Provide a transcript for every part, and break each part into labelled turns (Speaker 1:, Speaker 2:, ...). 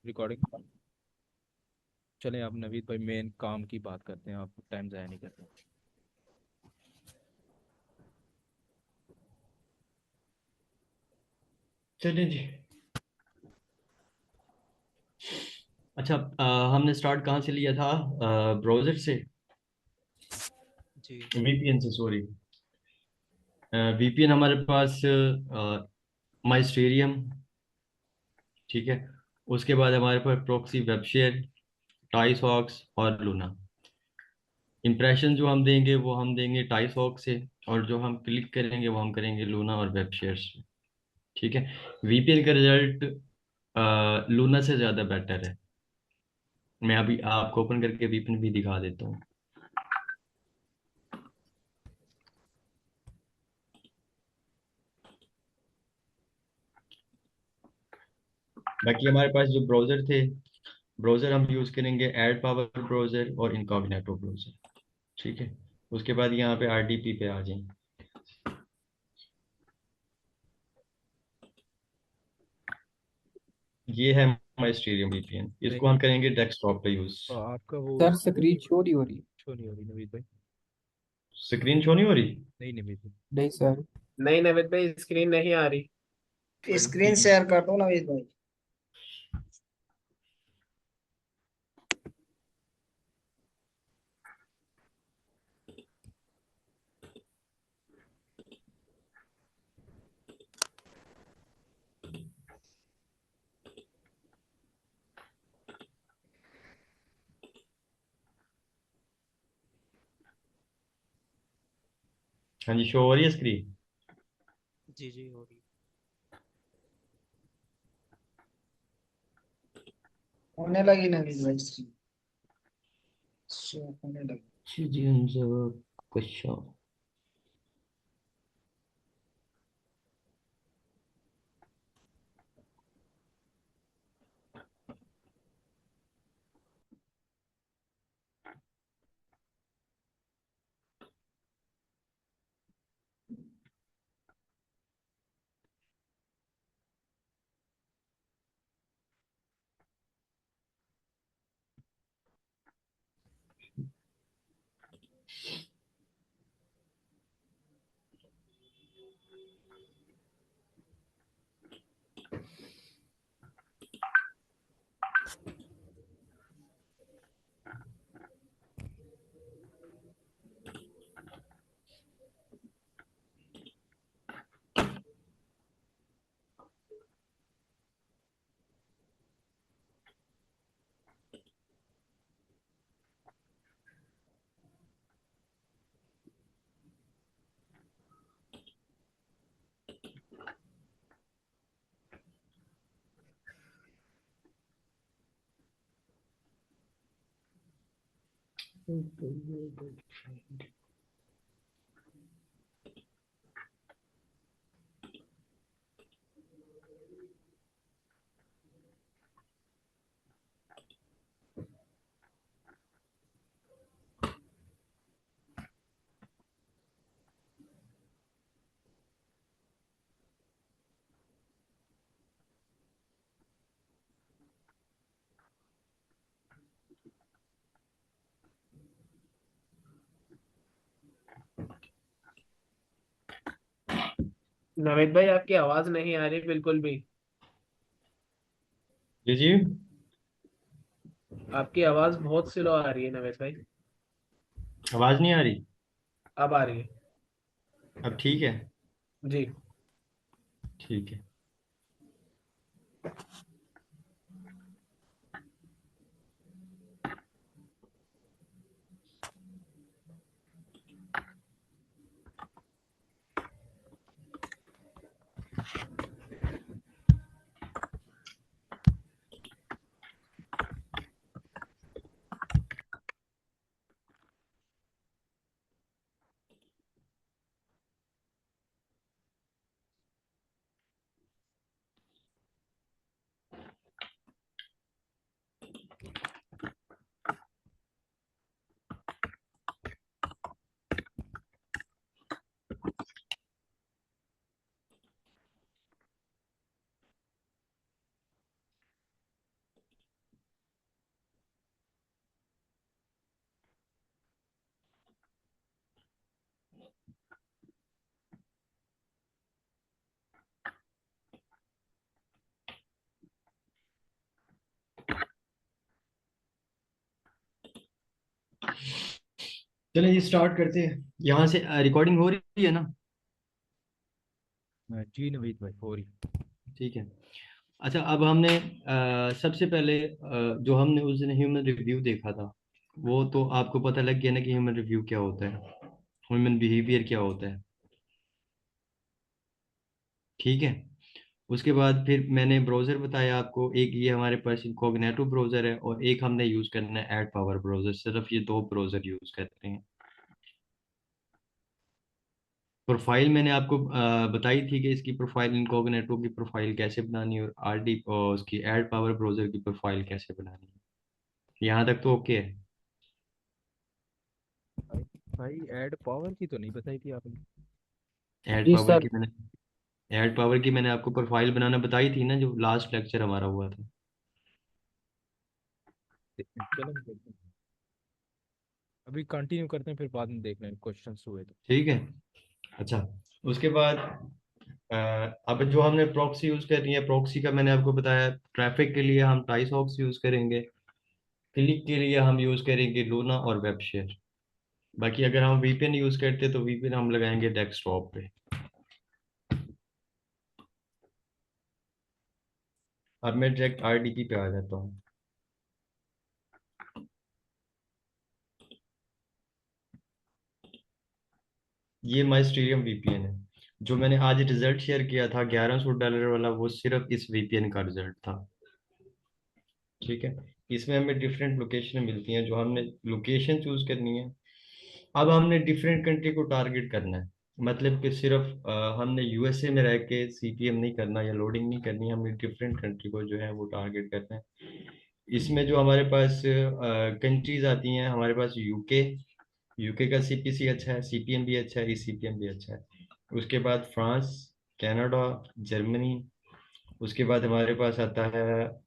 Speaker 1: Recording. चलें, आप नवीद भाई मेन काम की बात करते हैं, आप टाइम ज़ाया नहीं करते।
Speaker 2: चलिए जी। अच्छा, हमने स्टार्ट कहाँ से लिया था? ब्राउज़र से,
Speaker 1: जी।
Speaker 2: वीपीएन से, सॉरी। वीपीएन हमारे पास माइस्टेरियम, ठीक है। उसके बाद हमारे पास प्रॉक्सी, वेबशेयर, टाइसॉक्स और लूना। इम्प्रेशन जो हम देंगे वो हम देंगे टाइसॉक से, और जो हम क्लिक करेंगे वो हम करेंगे लूना और वेबशेयर से, ठीक है। वीपीएन का रिजल्ट लूना से ज़्यादा बेटर है। मैं अभी आपको ओपन करके वीपीएन भी दिखा देता हूँ। बाकी हमारे पास जो ब्राउज़र थे, ब्राउज़र हम यूज़ करेंगे एड पावर ब्राउज़र और इनकॉग्निटो ब्राउज़र, ठीक है। उसके बाद यहाँ पे आरडीपी पे आ जाएं। ये है माई स्टीरियो वीपीएन, इसको
Speaker 1: नहीं,
Speaker 2: हम करेंगे डेस्कटॉप पे यूज़।
Speaker 1: आपका वो
Speaker 3: सर स्क्रीन शो नहीं हो रही।
Speaker 1: शो नहीं हो रही नवीद भाई।
Speaker 2: स्क्रीन शो नहीं हो रही?
Speaker 1: नहीं नवीद भाई।
Speaker 3: नहीं सर।
Speaker 4: नहीं नवेद भाई, स्क्रीन नहीं आ रही।
Speaker 5: स्क्रीन शेयर कर दो नवीद भाई।
Speaker 2: हाँ जी, शो हो रही है स्क्रीन।
Speaker 1: जी जी हो रही।
Speaker 5: होने लगी नवीद भाई, स्क्रीन शो होने लगी।
Speaker 2: Citizens question।
Speaker 4: नवेद भाई, आपकी आवाज नहीं आ रही बिल्कुल भी।
Speaker 2: जी जी।
Speaker 4: आपकी आवाज बहुत स्लो आ रही है नवेद भाई।
Speaker 2: आवाज नहीं आ रही?
Speaker 4: अब आ रही है।
Speaker 2: अब ठीक है?
Speaker 4: जी।
Speaker 2: ठीक है। चलिए जी स्टार्ट करते हैं। यहाँ से रिकॉर्डिंग हो रही है ना?
Speaker 1: जी नवीद भाई हो रही।
Speaker 2: ठीक है। अच्छा, अब हमने सबसे पहले जो हमने उस दिन ह्यूमन रिव्यू देखा था, वो तो आपको पता लग गया ना कि ह्यूमन रिव्यू क्या होता है, ह्यूमन बिहेवियर क्या होता है। ठीक है। उसके बाद फिर मैंने ब्राउज़र बताया आपको, एक ये हमारे पास इनकॉग्निटो ब्राउज़र है और एक हमने यूज़ करना है ऐड पावर ब्राउज़र। सिर्फ ये दो ब्राउज़र यूज़ करते हैं। प्रोफाइल मैंने आपको बताई थी कि इसकी प्रोफाइल, इनकॉग्निटो की प्रोफाइल कैसे बनानी है और आरडी और उसकी ऐड पावर ब्राउज़र की प्रोफाइल कैसे बनानी है। यहाँ तक तो ओके है।
Speaker 1: भाई भाई ऐड पावर की तो नहीं बताई थी आपने।
Speaker 2: ऐड
Speaker 4: जी
Speaker 2: पावर
Speaker 4: सर।
Speaker 2: की मैंने ऐड पावर की मैंने आपको प्रोफाइल बनाना बताई थी ना, जो लास्ट लेक्चर हमारा हुआ था।
Speaker 1: चलो देखते हैं। अभी कंटिन्यू करते हैं फिर बाद में देख लेंगे क्वेश्चन हुए तो।
Speaker 2: ठीक है। अच्छा, उसके बाद अ, अब जो हमने प्रॉक्सी यूज करनी है, प्रॉक्सी का मैंने आपको बताया। ट्रैफिक के लिए हम टाइसॉक्स यूज करेंगे, क्लिक के लिए हम यूज करेंगे लूना और वेबशेयर। बाकी अगर हम वीपीएन यूज करते तो वीपीएन हम लगाएंगे डेस्कटॉप पे। अब मैं डायरेक्ट आरडीपी पे आ जाता हूँ। ये माइस्ट्रियम वीपीएन है। जो मैंने आज रिजल्ट शेयर किया था $1100 वाला, वो सिर्फ इस वीपीएन का रिजल्ट था। ठीक है। इसमें हमें डिफरेंट लोकेशन मिलती हैं, जो हमने लोकेशन चूज करनी है। अब हमने डिफरेंट कंट्री को टारगेट करना है। मतलब कि सिर्फ हमने यूएसए में रह के सीपीएम नहीं करना या लोडिंग नहीं करनी, हमने डिफरेंट कंट्री को जो है वो टारगेट करना है। इसमें जो हमारे पास कंट्रीज आती हैं, हमारे पास यूके, यूके का सीपीसी अच्छा है, सीपीएम भी अच्छा है, ईसीपीएम भी अच्छा है। उसके बाद फ्रांस, कनाडा, जर्मनी। उसके बाद हमारे पास आता है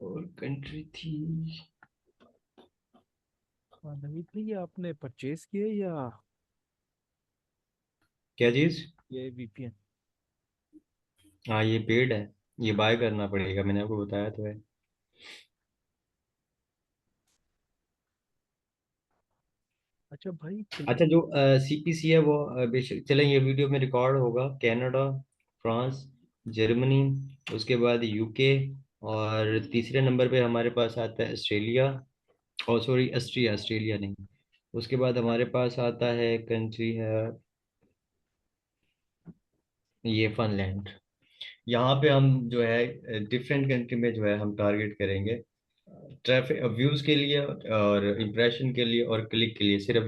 Speaker 2: और कंट्री थी।
Speaker 1: हाँ नवीद भाई ये आपने परचेज किया या
Speaker 2: क्या चीज?
Speaker 1: ये वीपीएन।
Speaker 2: हाँ, ये पेड है। ये बाय करना पड़ेगा, मैंने आपको बताया तो है।
Speaker 1: अच्छा भाई
Speaker 2: अच्छा, जो सीपीसी है वो बेशक चले, ये वीडियो में रिकॉर्ड होगा। कनाडा, फ्रांस, जर्मनी, उसके बाद यूके, और तीसरे नंबर पे हमारे पास आता है ऑस्ट्रेलिया। और सॉरी, ऑस्ट्रिया, ऑस्ट्रेलिया नहीं। उसके बाद हमारे पास आता है कंट्री है ये फिनलैंड। यहाँ पे हम जो है डिफरेंट कंट्री में जो है हम टारगेट करेंगे ट्रैफिक व्यूज के लिए और इम्प्रेशन के लिए और क्लिक के लिए। सिर्फ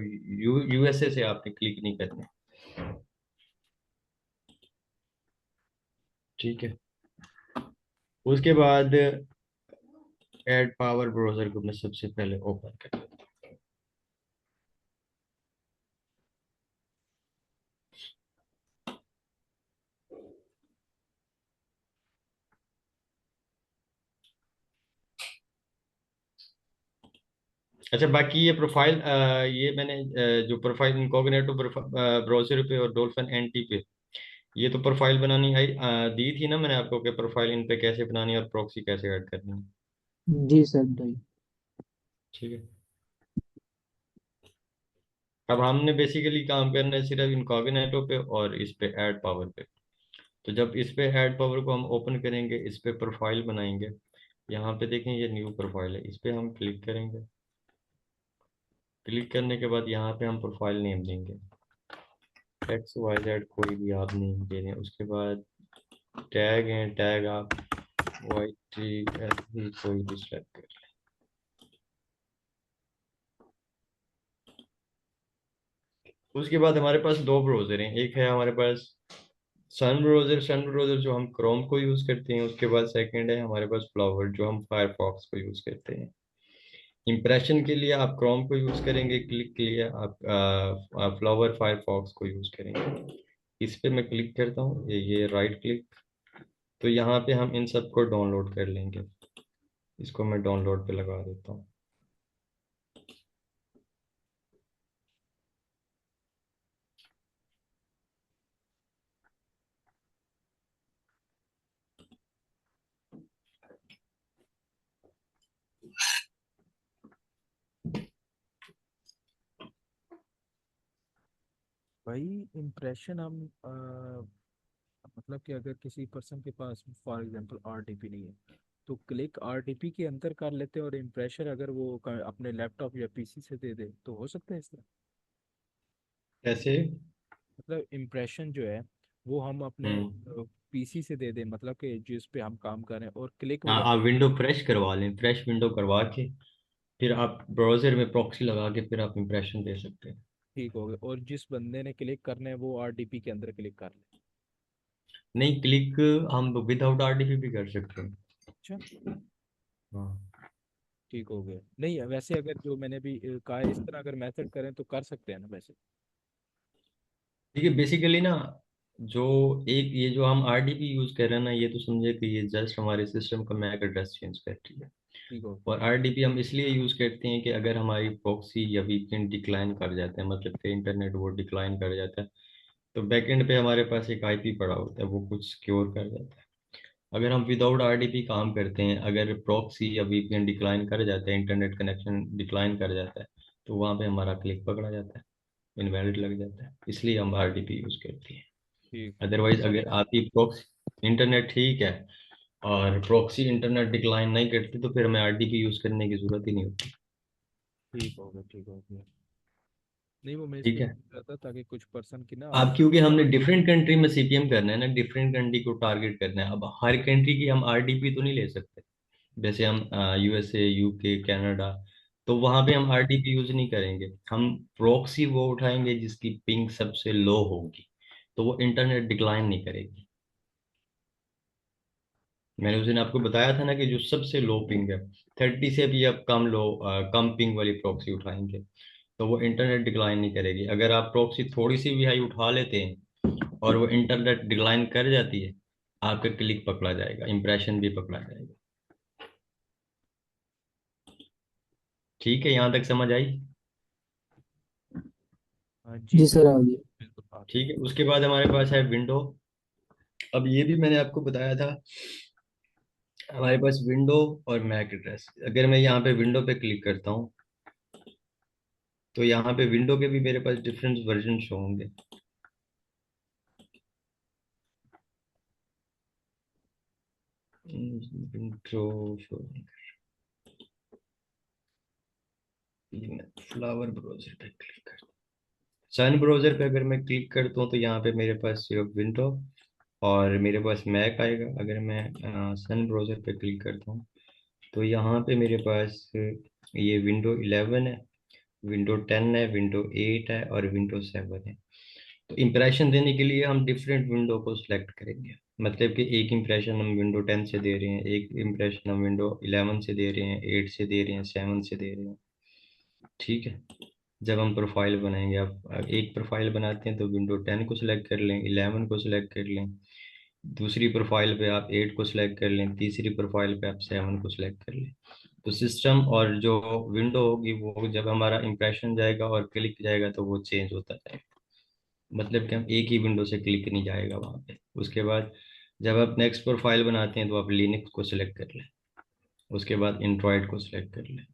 Speaker 2: यूएसए से आपने क्लिक नहीं करना। ठीक है। उसके बाद ऐड पावर ब्राउजर को मैं सबसे पहले ओपन कर। अच्छा, बाकी ये प्रोफाइल ये मैंने जो प्रोफाइल इनकॉग्निटो ब्राउजर पे और डॉल्फिन एनटी पे, ये तो प्रोफाइल बनानी आई दी थी ना मैंने आपको कि प्रोफाइल इन पे कैसे बनानी है और प्रॉक्सी कैसे ऐड करनी है।
Speaker 5: जी सर भाई।
Speaker 2: ठीक है। अब हमने बेसिकली काम करना है सिर्फ इनकॉग्निटो पे और इस पे ऐड पावर पे। तो जब इस पे ऐड पावर को हम ओपन करेंगे, इस पे प्रोफाइल बनाएंगे। यहाँ पे देखें, ये न्यू प्रोफाइल है, इस पे हम क्लिक करेंगे। क्लिक करने के बाद यहाँ पे हम प्रोफाइल नेम देंगे, XYZ कोई भी आप नेम दे दें। उसके बाद टैग है, टैग आप YTFB कोई भी सिलेक्ट कर। उसके बाद हमारे पास दो ब्राउज़र हैं, एक है हमारे पास सन ब्राउज़र जो हम क्रोम को यूज़ करते हैं। उसके बाद सेकंड है हमारे पास फ्लावर जो हम फायरफॉक्स को यूज़ करते हैं। इंप्रेशन के लिए आप क्रोम को यूज़ करेंगे, क्लिक के लिए आप फ्लावर फायरफॉक्स को यूज़ करेंगे। इस पे मैं क्लिक करता हूँ, ये राइट क्लिक, तो यहाँ पे हम इन सब को डाउनलोड कर लेंगे। इसको मैं डाउनलोड पे लगा देता हूँ।
Speaker 1: भाई इम्प्रेशन हम मतलब कि अगर किसी पर्सन के पास फॉर एग्जांपल आरडीपी नहीं है तो क्लिक आरडीपी के अंदर कर लेते हैं, और इम्प्रेशन अगर वो अपने लैपटॉप या पीसी से दे दे तो हो सकता है इस तरह।
Speaker 2: कैसे?
Speaker 1: मतलब इम्प्रेशन जो है वो हम अपने
Speaker 2: हम्म।
Speaker 1: पीसी से दे दें, मतलब कि जिस पे हम काम कर रहे हैं, और क्लिक
Speaker 2: हाँ,
Speaker 1: वगैरह।
Speaker 2: आप विंडो फ्रेश करवा लें, फ्रेश विंडो करवा के फिर आप ब्राउज़र में प्रॉक्सी लगा के फिर आप इंप्रेशन दे सकते हैं।
Speaker 1: ठीक हो गया, और जिस बंदे ने क्लिक करना है वो आरडीपी के अंदर क्लिक कर ले।
Speaker 2: नहीं, क्लिक हम विदाउट आरडीपी भी कर सकते हैं।
Speaker 1: अच्छा,
Speaker 2: हाँ।
Speaker 1: ठीक हो गया। नहीं वैसे अगर जो मैंने भी कहा है इस तरह अगर मेथड करें तो कर सकते हैं ना वैसे।
Speaker 2: ठीक है, बेसिकली ना, जो एक ये जो हम आरडीपी यूज कर रहे हैं ना, ये तो समझे कि ये जस्ट हमारे सिस्टम का मैक एड्रेस चेंज करती है।
Speaker 1: ठीक हो
Speaker 2: और आरडीपी हम इसलिए यूज करते हैं कि अगर हमारी प्रॉक्सी या वीपीएन डिक्लाइन कर जाते हैं, मतलब कि इंटरनेट वो डिक्लाइन कर जाता है, तो बैकएंड पे हमारे पास एक आईपी पड़ा होता है, वो कुछ सिक्योर कर जाता है। अगर हम विदाउट आरडीपी काम करते हैं, अगर प्रॉक्सी या वीपीएन डिक्लाइन कर जाता है, इंटरनेट कनेक्शन डिक्लाइन कर जाता है, तो वहाँ पे हमारा क्लिक पकड़ा जाता है, इनवैलिड लग जाता है। इसलिए हम आरडीपी यूज करते हैं।
Speaker 1: ठीक हो गया।
Speaker 2: अदरवाइज अगर आपकी प्रॉक्सी इंटरनेट ठीक है और प्रॉक्सी इंटरनेट डिक्लाइन नहीं करती, तो फिर हमें आरडीपी यूज करने की जरूरत ही नहीं होती।
Speaker 1: ठीक हो गया, ठीक हो गया। नहीं वो मैं
Speaker 2: ठीक
Speaker 1: इसलिए
Speaker 2: है।
Speaker 1: पूछ रहा था ताकि कुछ पर्सन की ना
Speaker 2: अब क्योंकि हमने डिफरेंट कंट्री में सीपीएम करना है ना, डिफरेंट कंट्री को टारगेट करना है, अब हर कंट्री की हम आरडीपी तो नहीं ले सकते। जैसे हम यूएसए, यूके, कनाडा, तो वहां पे हम आरडीपी यूज नहीं करेंगे। हम प्रॉक्सी वो उठाएंगे जिसकी पिंग सबसे लो होगी, तो वो इंटरनेट डिक्लाइन नहीं करेगी। मैंने उस दिन आपको बताया था ना कि जो सबसे लो पिंग है, 30 से भी अब कम लो, कम पिंग वाली प्रॉक्सी उठाएंगे तो वो इंटरनेट डिक्लाइन नहीं करेगी। अगर आप प्रॉक्सी थोड़ी सी भी हाई उठा लेते हैं और वो इंटरनेट डिक्लाइन कर जाती है, आपका क्लिक पकड़ा जाएगा, इंप्रेशन भी पकड़ा जाएगा। ठीक है, यहाँ तक समझ आई?
Speaker 1: हाँ जी
Speaker 5: जी
Speaker 1: जी,
Speaker 5: सर, आ गया।
Speaker 1: बिल्कुल बात है।
Speaker 2: ठीक है, उसके बाद हमारे पास है विंडो। अब ये भी मैंने आपको बताया था, हमारे पास विंडो और मैक एड्रेस। अगर मैं यहाँ पे विंडो पे क्लिक करता हूँ, तो यहाँ पे विंडो के भी मेरे पास डिफरेंट वर्जन शो होंगे। विंडो शो, फ्लावर ब्राउजर पे क्लिक करता हूँ। सन ब्राउजर पे अगर मैं क्लिक करता हूँ तो यहाँ पे मेरे पास सिर्फ विंडो और मेरे पास मैक आएगा। अगर मैं सन ब्राउजर पे क्लिक करता हूँ तो यहाँ पे मेरे पास ये विंडो 11 है, विंडो 10 है, विंडो 8 है और विंडो 7 है। तो इम्प्रेशन देने के लिए हम डिफरेंट विंडो को सिलेक्ट करेंगे। मतलब कि एक इम्प्रेशन हम विंडो 10 से दे रहे हैं, एक इम्प्रेशन हम विंडो 11 से दे रहे हैं, 8 से दे रहे हैं, 7 से दे रहे हैं। ठीक है। जब हम प्रोफाइल बनाएंगे, आप एक प्रोफाइल बनाते हैं तो विंडो 10 को सिलेक्ट कर लें, 11 को सिलेक्ट कर लें, दूसरी प्रोफाइल पे आप 8 को सिलेक्ट कर लें, तीसरी प्रोफाइल पे आप 7 को सिलेक्ट कर लें। तो सिस्टम और जो विंडो होगी वो जब हमारा इंप्रेशन जाएगा और क्लिक जाएगा तो वो चेंज होता जाएगा। मतलब कि हम एक ही विंडो से क्लिक नहीं जाएगा वहाँ पे। उसके बाद जब आप नेक्स्ट प्रोफाइल बनाते हैं तो आप लिनक्स को सिलेक्ट कर लें, उसके बाद एंड्रॉयड को सिलेक्ट कर लें।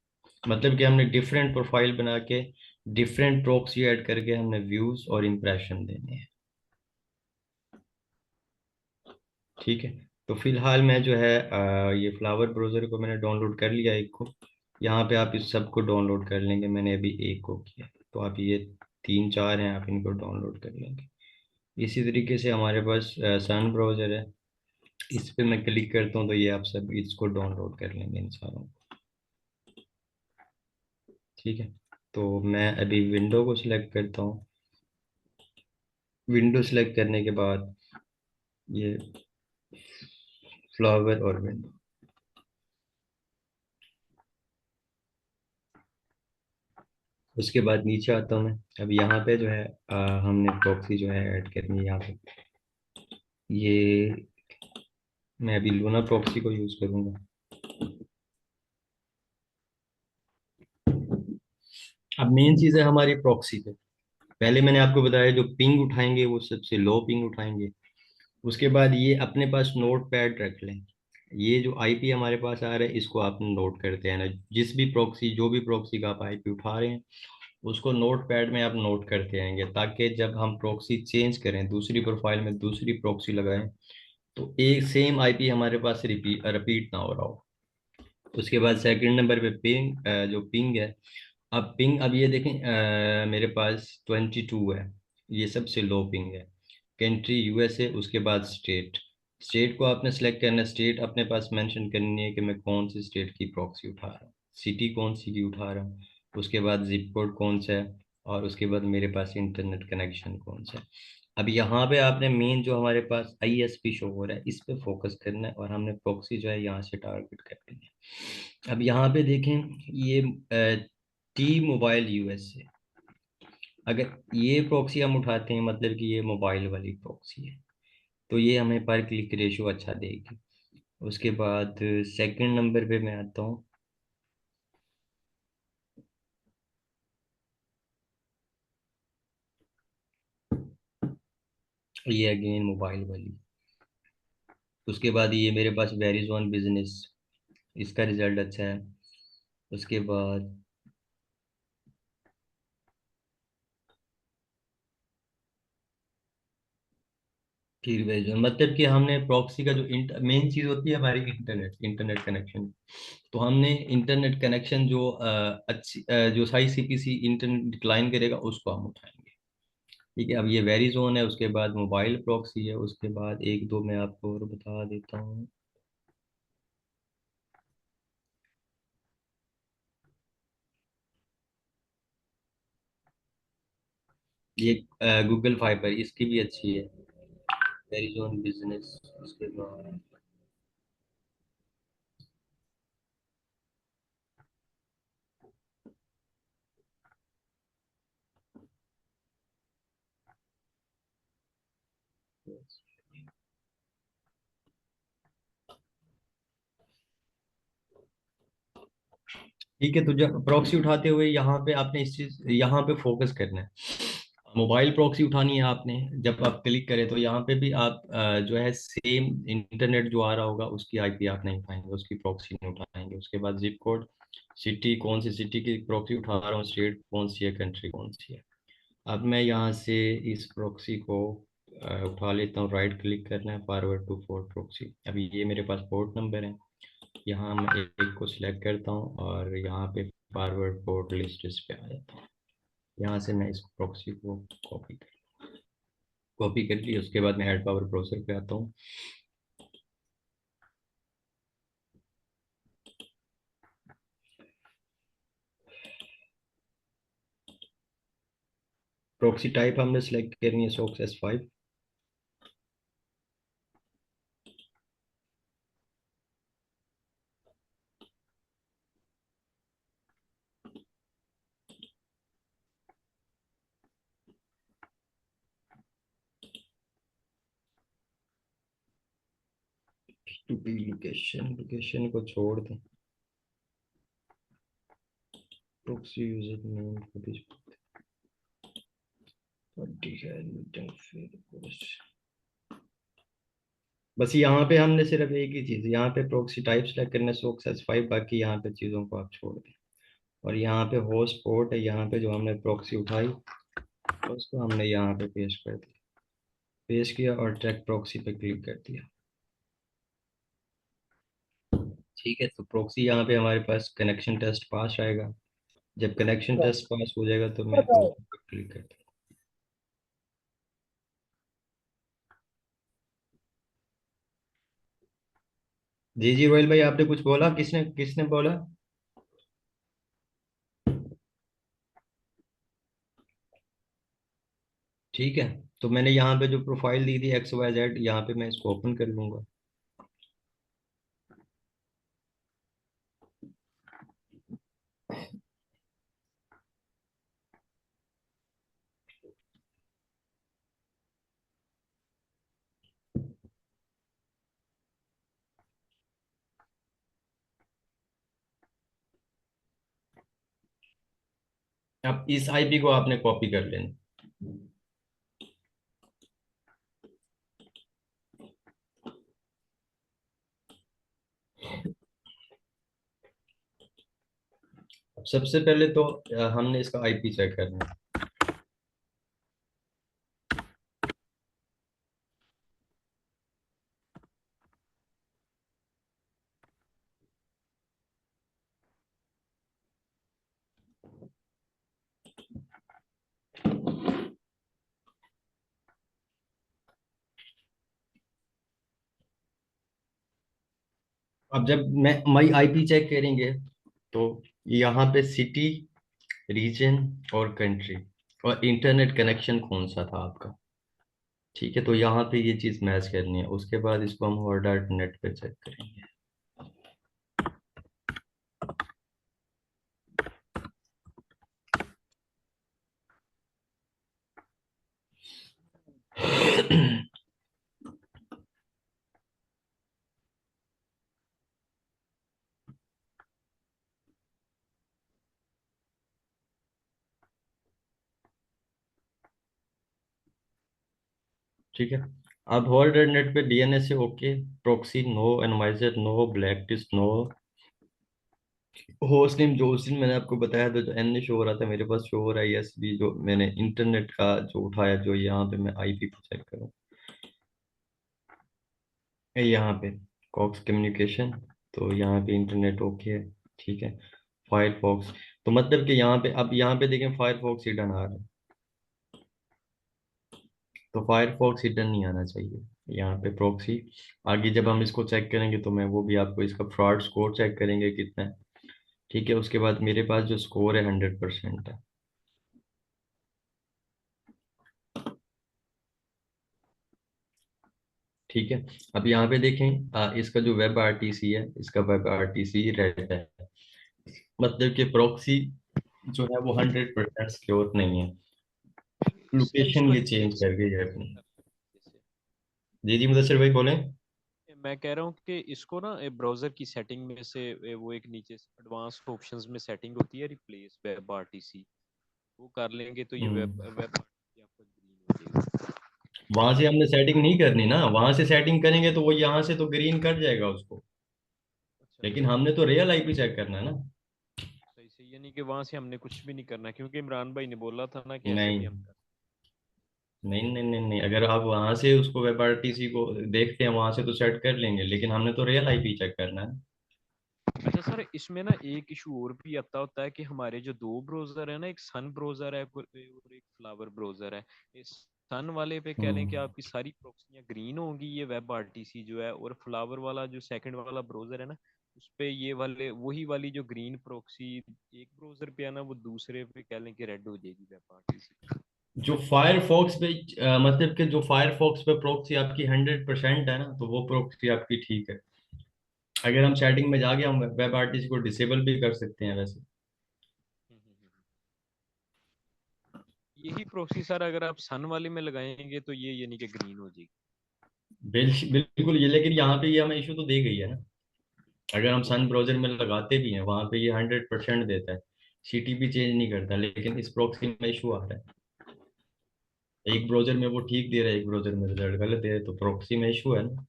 Speaker 2: मतलब कि हमने डिफरेंट प्रोफाइल बना के डिफरेंट प्रॉक्सी ऐड करके हमने व्यूज और इम्प्रेशन देने हैं। ठीक है। तो फिलहाल मैं जो है ये फ्लावर ब्राउजर को मैंने डाउनलोड कर लिया एक को। यहाँ पे आप इस सब को डाउनलोड कर लेंगे। मैंने अभी एक को किया, तो आप ये 3 4 हैं, आप इनको डाउनलोड कर लेंगे। इसी तरीके से हमारे पास सन ब्राउज़र है, इस पे मैं क्लिक करता हूँ तो ये आप सब इसको डाउनलोड कर लेंगे इन सारों को। ठीक है, तो मैं अभी विंडो को सिलेक्ट करता हूँ। विंडो सेलेक्ट करने के बाद ये फ्लावर और विंडो, उसके बाद नीचे आता हूँ मैं। अब यहाँ पे जो है हमने प्रॉक्सी जो है ऐड करनी है यहाँ पे। ये मैं अभी लूना प्रॉक्सी को यूज़ करूँगा। अब मेन चीज़ है हमारी प्रॉक्सी पे। पहले मैंने आपको बताया जो पिंग उठाएंगे वो सबसे लो पिंग उठाएंगे। उसके बाद ये अपने पास नोट पैड रख लें। ये जो आईपी हमारे पास आ रहा है इसको आप नोट करते हैं ना, जिस भी प्रॉक्सी जो भी प्रॉक्सी का आप आईपी उठा रहे हैं उसको नोट पैड में आप नोट करते आएंगे, ताकि जब हम प्रॉक्सी चेंज करें, दूसरी प्रोफाइल में दूसरी प्रॉक्सी लगाएं, तो एक सेम आईपी हमारे पास रिपीट ना हो रहा हो। उसके बाद सेकंड नंबर पे पिंग, जो पिंग है। अब पिंग, अब ये देखें मेरे पास 22 है, ये सबसे लो पिंग है। कंट्री यूएसए, उसके बाद स्टेट। स्टेट को आपने सेलेक्ट करना है, स्टेट अपने पास मेंशन करनी है कि मैं कौन सी स्टेट की प्रॉक्सी उठा रहा हूँ, सिटी कौन सी की उठा रहा हूँ, उसके बाद जिप कोड कौन सा है, और उसके बाद मेरे पास इंटरनेट कनेक्शन कौन सा है। अब यहाँ पे आपने मेन जो हमारे पास आईएसपी शो हो रहा है इस पे फोकस करना है, और हमने प्रॉक्सी जो है यहाँ से टारगेट करनी है। अब यहाँ पे देखें ये टी मोबाइल यूएसए, अगर ये प्रॉक्सी हम उठाते हैं मतलब कि ये मोबाइल वाली प्रॉक्सी है, तो ये हमें पर क्लिक रेशियो अच्छा देगी। उसके बाद सेकंड नंबर पे मैं आता हूँ, ये अगेन मोबाइल वाली। उसके बाद ये मेरे पास वेरिजोन बिजनेस, इसका रिजल्ट अच्छा है। उसके बाद फिर वेरिजोन, मतलब कि हमने प्रॉक्सी का जो मेन चीज़ होती है हमारी इंटरनेट कनेक्शन। तो हमने इंटरनेट कनेक्शन जो अच्छी जो हाई सीपीसी इंटरनेट डिक्लाइन करेगा उसको हम उठाएंगे। ठीक है, अब ये वेरिजोन है, उसके बाद मोबाइल प्रॉक्सी है, उसके बाद एक दो मैं आपको और बता देता हूँ। ये गूगल फाइबर, इसकी भी अच्छी है, वेरिजोन बिजनेस। उसके बाद ठीक है, तो जब प्रॉक्सी उठाते हुए यहाँ पे आपने इस चीज यहाँ पे फोकस करना है। मोबाइल प्रॉक्सी उठानी है आपने, जब आप क्लिक करें तो यहाँ पे भी आप जो है सेम इंटरनेट जो आ रहा होगा उसकी आईपी आप नहीं उठाएंगे, उसकी प्रॉक्सी नहीं उठाएंगे। उसके बाद जिप कोड, सिटी कौन सी सिटी की प्रॉक्सी उठा रहा हूँ, स्टेट कौन सी है, कंट्री कौन सी है। अब मैं यहाँ से इस प्रॉक्सी को उठा लेता हूँ, राइट क्लिक करना है, फॉरवर्ड टू पोर्ट प्रॉक्सी। अभी ये मेरे पास पोर्ट नंबर है, यहाँ मैं एक को सिलेक्ट करता हूँ और यहाँ पे फॉरवर्ड पोर्ट लिस्ट इस पे आ जाता हूँ। यहाँ से मैं इस प्रॉक्सी को कॉपी कर ली। उसके बाद मैं ऐड पावर ब्राउजर पे आता हूँ। प्रॉक्सी टाइप हमने सेलेक्ट करनी है सोक्स S5। लोकेशन, लोकेशन को छोड़ दें, प्रॉक्सी यूजर नेम को भी ठीक है। बस यहाँ पे हमने सिर्फ एक ही चीज़, यहाँ पे प्रॉक्सी टाइप सेलेक्ट करना है सोक्स S5, बाकी यहाँ पे चीज़ों को आप छोड़ दें। और यहाँ पे होस्ट पोर्ट है, यहाँ पे जो हमने प्रॉक्सी उठाई उसको हमने यहाँ पे पेस्ट कर दिया, पेस्ट किया और ट्रैक प्रॉक्सी पे क्लिक कर दिया। ठीक है, तो प्रॉक्सी यहाँ पे हमारे पास कनेक्शन टेस्ट पास आएगा। जब कनेक्शन टेस्ट पास हो जाएगा तो मैं क्लिक करता हूँ। जी जी रोहिल भाई, आपने कुछ बोला? किसने किसने बोला? ठीक है, तो मैंने यहाँ पे जो प्रोफाइल दी थी XYZ, यहाँ पे मैं इसको ओपन कर लूंगा। अब इस आईपी को आपने कॉपी कर लेना। अब सबसे पहले तो हमने इसका आईपी चेक करना है। अब जब मैं माई आईपी चेक करेंगे तो यहाँ पे सिटी, रीजन और कंट्री और इंटरनेट कनेक्शन कौन सा था आपका। ठीक है, तो यहाँ पे ये चीज़ मैच करनी है। उसके बाद इसको हम और डॉट नेट पे चेक करेंगे। ठीक है, अब होल्ड डॉट नेट पे डीएनएस से ओके, प्रॉक्सी नो, एनवाइजर no, blacklist no, host name जो उस दिन मैंने आपको बताया था, जो एन शो हो रहा था मेरे पास शो हो रहा है यस भी, जो मैंने इंटरनेट का जो उठाया, जो यहाँ पे मैं आईपी पे चेक करूँ, यहाँ पे कॉक्स कम्युनिकेशन, तो यहाँ पे इंटरनेट ओके है। ठीक है, फायरफॉक्स, तो मतलब कि यहाँ पे, अब यहाँ पे देखें फायरफॉक्स हिडन आ रहा है, तो फायरफॉक्स हिडन नहीं आना चाहिए यहाँ पे प्रॉक्सी। आगे जब हम इसको चेक करेंगे तो मैं वो भी आपको इसका फ्रॉड स्कोर चेक करेंगे कितना है। ठीक है, उसके बाद मेरे पास जो स्कोर है 100% है। ठीक है, अब यहाँ पे देखें इसका जो वेब आरटीसी है, इसका वेब आरटीसी रेड है, मतलब कि प्रॉक्सी जो है वो 100% सिक्योर नहीं है।
Speaker 3: सर
Speaker 2: लोकेशन
Speaker 3: इसको
Speaker 2: ये चेंज
Speaker 3: एडवांस
Speaker 2: कर गई है अपनी। जी जी मुदस्सिर भाई बोलें।
Speaker 3: मैं कह रहा हूँ कि इसको ना ब्राउजर की सेटिंग में से वो एक नीचे एडवांस ऑप्शंस में सेटिंग होती है रिप्लेस वेब आरटीसी, वो कर लेंगे तो ये वेब वेब आरटीसी आपका ग्रीन हो जाएगा।
Speaker 2: वहां से हमने सेटिंग नहीं करनी ना, वहां से सेटिंग करेंगे तो वो यहाँ से तो ग्रीन कर जाएगा उसको,
Speaker 3: अच्छा
Speaker 2: लेकिन
Speaker 3: अच्छा,
Speaker 2: हमने तो रियल आईपी चेक करना है ना।
Speaker 3: सही सही, यानी कि वहां से हमने कुछ भी नहीं करना, क्योंकि इमरान भाई ने बोला था ना कि ऐसे भी
Speaker 2: नहीं
Speaker 3: हम कर।
Speaker 2: नहीं नहीं नहीं नहीं, अगर आप वहां से उसको वेब आरटीसी को देखते हैं वहां से तो सेट कर लेंगे, लेकिन हमने तो रियल आईपी चेक करना है।
Speaker 3: अच्छा सर, इसमें ना एक इशू और भी आता होता है कि हमारे जो दो ब्राउजर है ना, एक सन ब्राउजर है और एक फ्लावर ब्राउजर है। इस सन वाले पे कह लें कि
Speaker 2: हम्म
Speaker 3: आपकी सारी प्रॉक्सियाँ ग्रीन होंगी, ये वेब आरटीसी जो है, और फ्लावर वाला जो सेकंड वाला ब्राउजर है ना, उस पे ये वाले वही वाली जो ग्रीन प्रॉक्सी एक ब्राउजर पे है ना, वो दूसरे पे कह लें कि रेड हो जाएगी वेब आरटीसी।
Speaker 2: जो फायरफॉक्स पे मतलब कि जो फायरफॉक्स पे प्रॉक्सी आपकी 100% है ना, तो वो प्रॉक्सी आपकी ठीक है। अगर हम सेटिंग में जाके हम वेब आरटीसी को डिसेबल भी कर सकते हैं वैसे।
Speaker 3: यही प्रॉक्सी सर अगर आप सन वाले में लगाएंगे तो ये यानी कि ग्रीन हो जाएगी।
Speaker 2: बिल्कुल ये, लेकिन यहाँ पे ये हमें इशू तो दे गई है ना। अगर हम सन ब्राउजर में लगाते भी हैं वहां पे ये 100% देता है, सीटीपी चेंज नहीं करता, लेकिन इस प्रॉक्सी में इशू आ रहा है। एक ब्राउजर में वो ठीक दे रहा है, एक ब्राउजर में रिजल्ट गलत दे रहा है, तो प्रॉक्सी में इशू है ना।